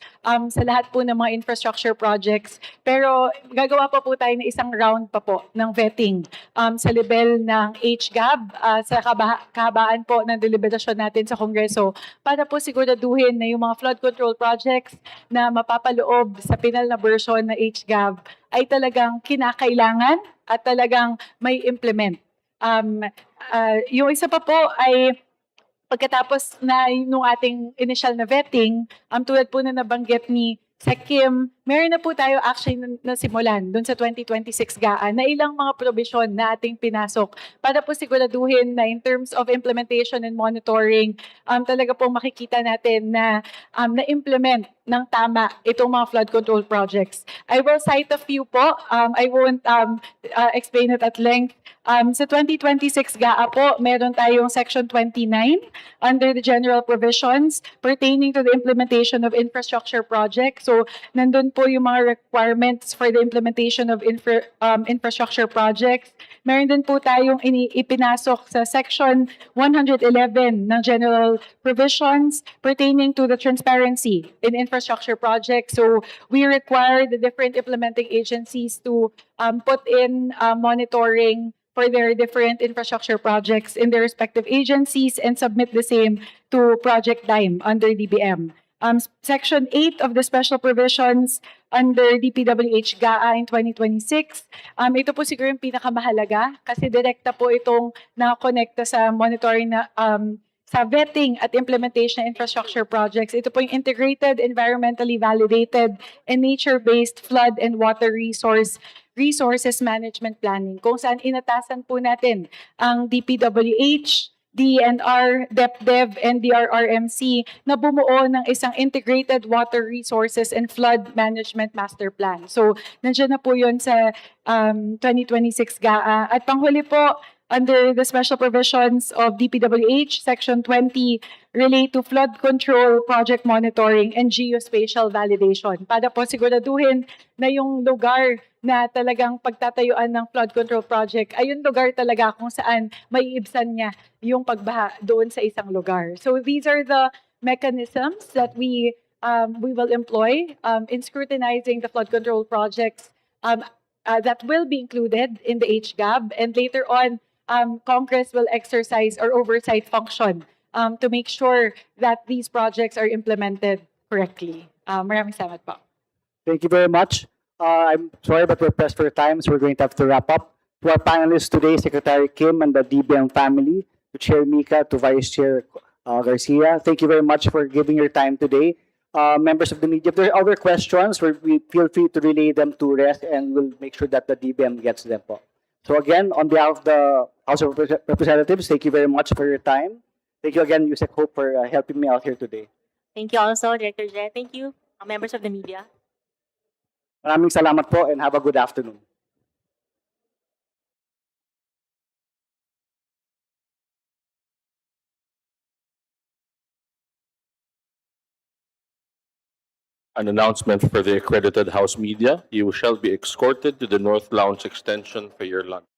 sa lahat po ng mga infrastructure projects. Pero gagawa pa po tayo ng isang round pa po ng vetting sa level ng HGAB, sa kahabaan po ng deliberasyon natin sa Kongreso para po siguraduhin na yung mga flood control projects na mapapaloob sa final na version na HGAB ay talagang kinakailangan at talagang may implement. Yung isa pa po ay pagkatapos na yung ating initial na vetting, tulad po na nabanggit ni Sec Kim, meron na po tayo actually na simulan doon sa 2026 GAA na ilang mga provision na ating pinasok para po siguraduhin na in terms of implementation and monitoring, talaga po makikita natin na na-implement ng tama itong mga flood control projects. I will cite a few po. I won't explain it at length. Sa 2026 GAA po, meron tayong Section 29 under the general provisions pertaining to the implementation of infrastructure projects. So, nandun po yung mga requirements for the implementation of infrastructure projects. Meron din po tayong ipinasok sa Section 111 ng general provisions pertaining to the transparency in infrastructure projects. So, we require the different implementing agencies to put in monitoring for their different infrastructure projects in their respective agencies and submit the same to Project DIME under DBM. Section 8 of the special provisions under DPWH GAA in 2026. Ito po siguro yung pinakamahalaga kasi direkta po itong nakakonekta sa monitoring na sa vetting at implementation ng infrastructure projects. Ito po yung integrated, environmentally validated, and nature-based flood and water resources management planning, kung saan inatasan po natin ang DPWH, DNR, DepDev, and DRRMC na bumuo ng isang integrated water resources and flood management master plan. So, nandiyan na po yun sa 2026 GAA. At panghuli po, under the special provisions of DPWH, Section 20 relate to flood control, project monitoring, and geospatial validation. Para po siguraduhin na yung lugar na talagang pagtatayuan ng flood control project ay yung lugar talaga kung saan maiibsan niya yung pagbaha doon sa isang lugar. So these are the mechanisms that we will employ in scrutinizing the flood control projects that will be included in the HGAB, and later on, Congress will exercise or oversight function to make sure that these projects are implemented correctly. Maraming salamat po. Thank you very much. I'm sorry, but we're pressed for time, so we're going to have to wrap up. To our panelists today, Secretary Kim and the DBM family, to Chair Mika, to Vice Chair Garcia, thank you very much for giving your time today. Members of the media, if there are other questions, we feel free to relay them to RES and we'll make sure that the DBM gets them po. So again, on behalf of the House of Representatives, thank you very much for your time. Thank you again, Yusek Hope, for helping me out here today. Thank you also, Director Jed. Thank you, members of the media. Maraming salamat po and have a good afternoon. An announcement for the accredited House media. You shall be escorted to the North Lounge Extension for your lunch.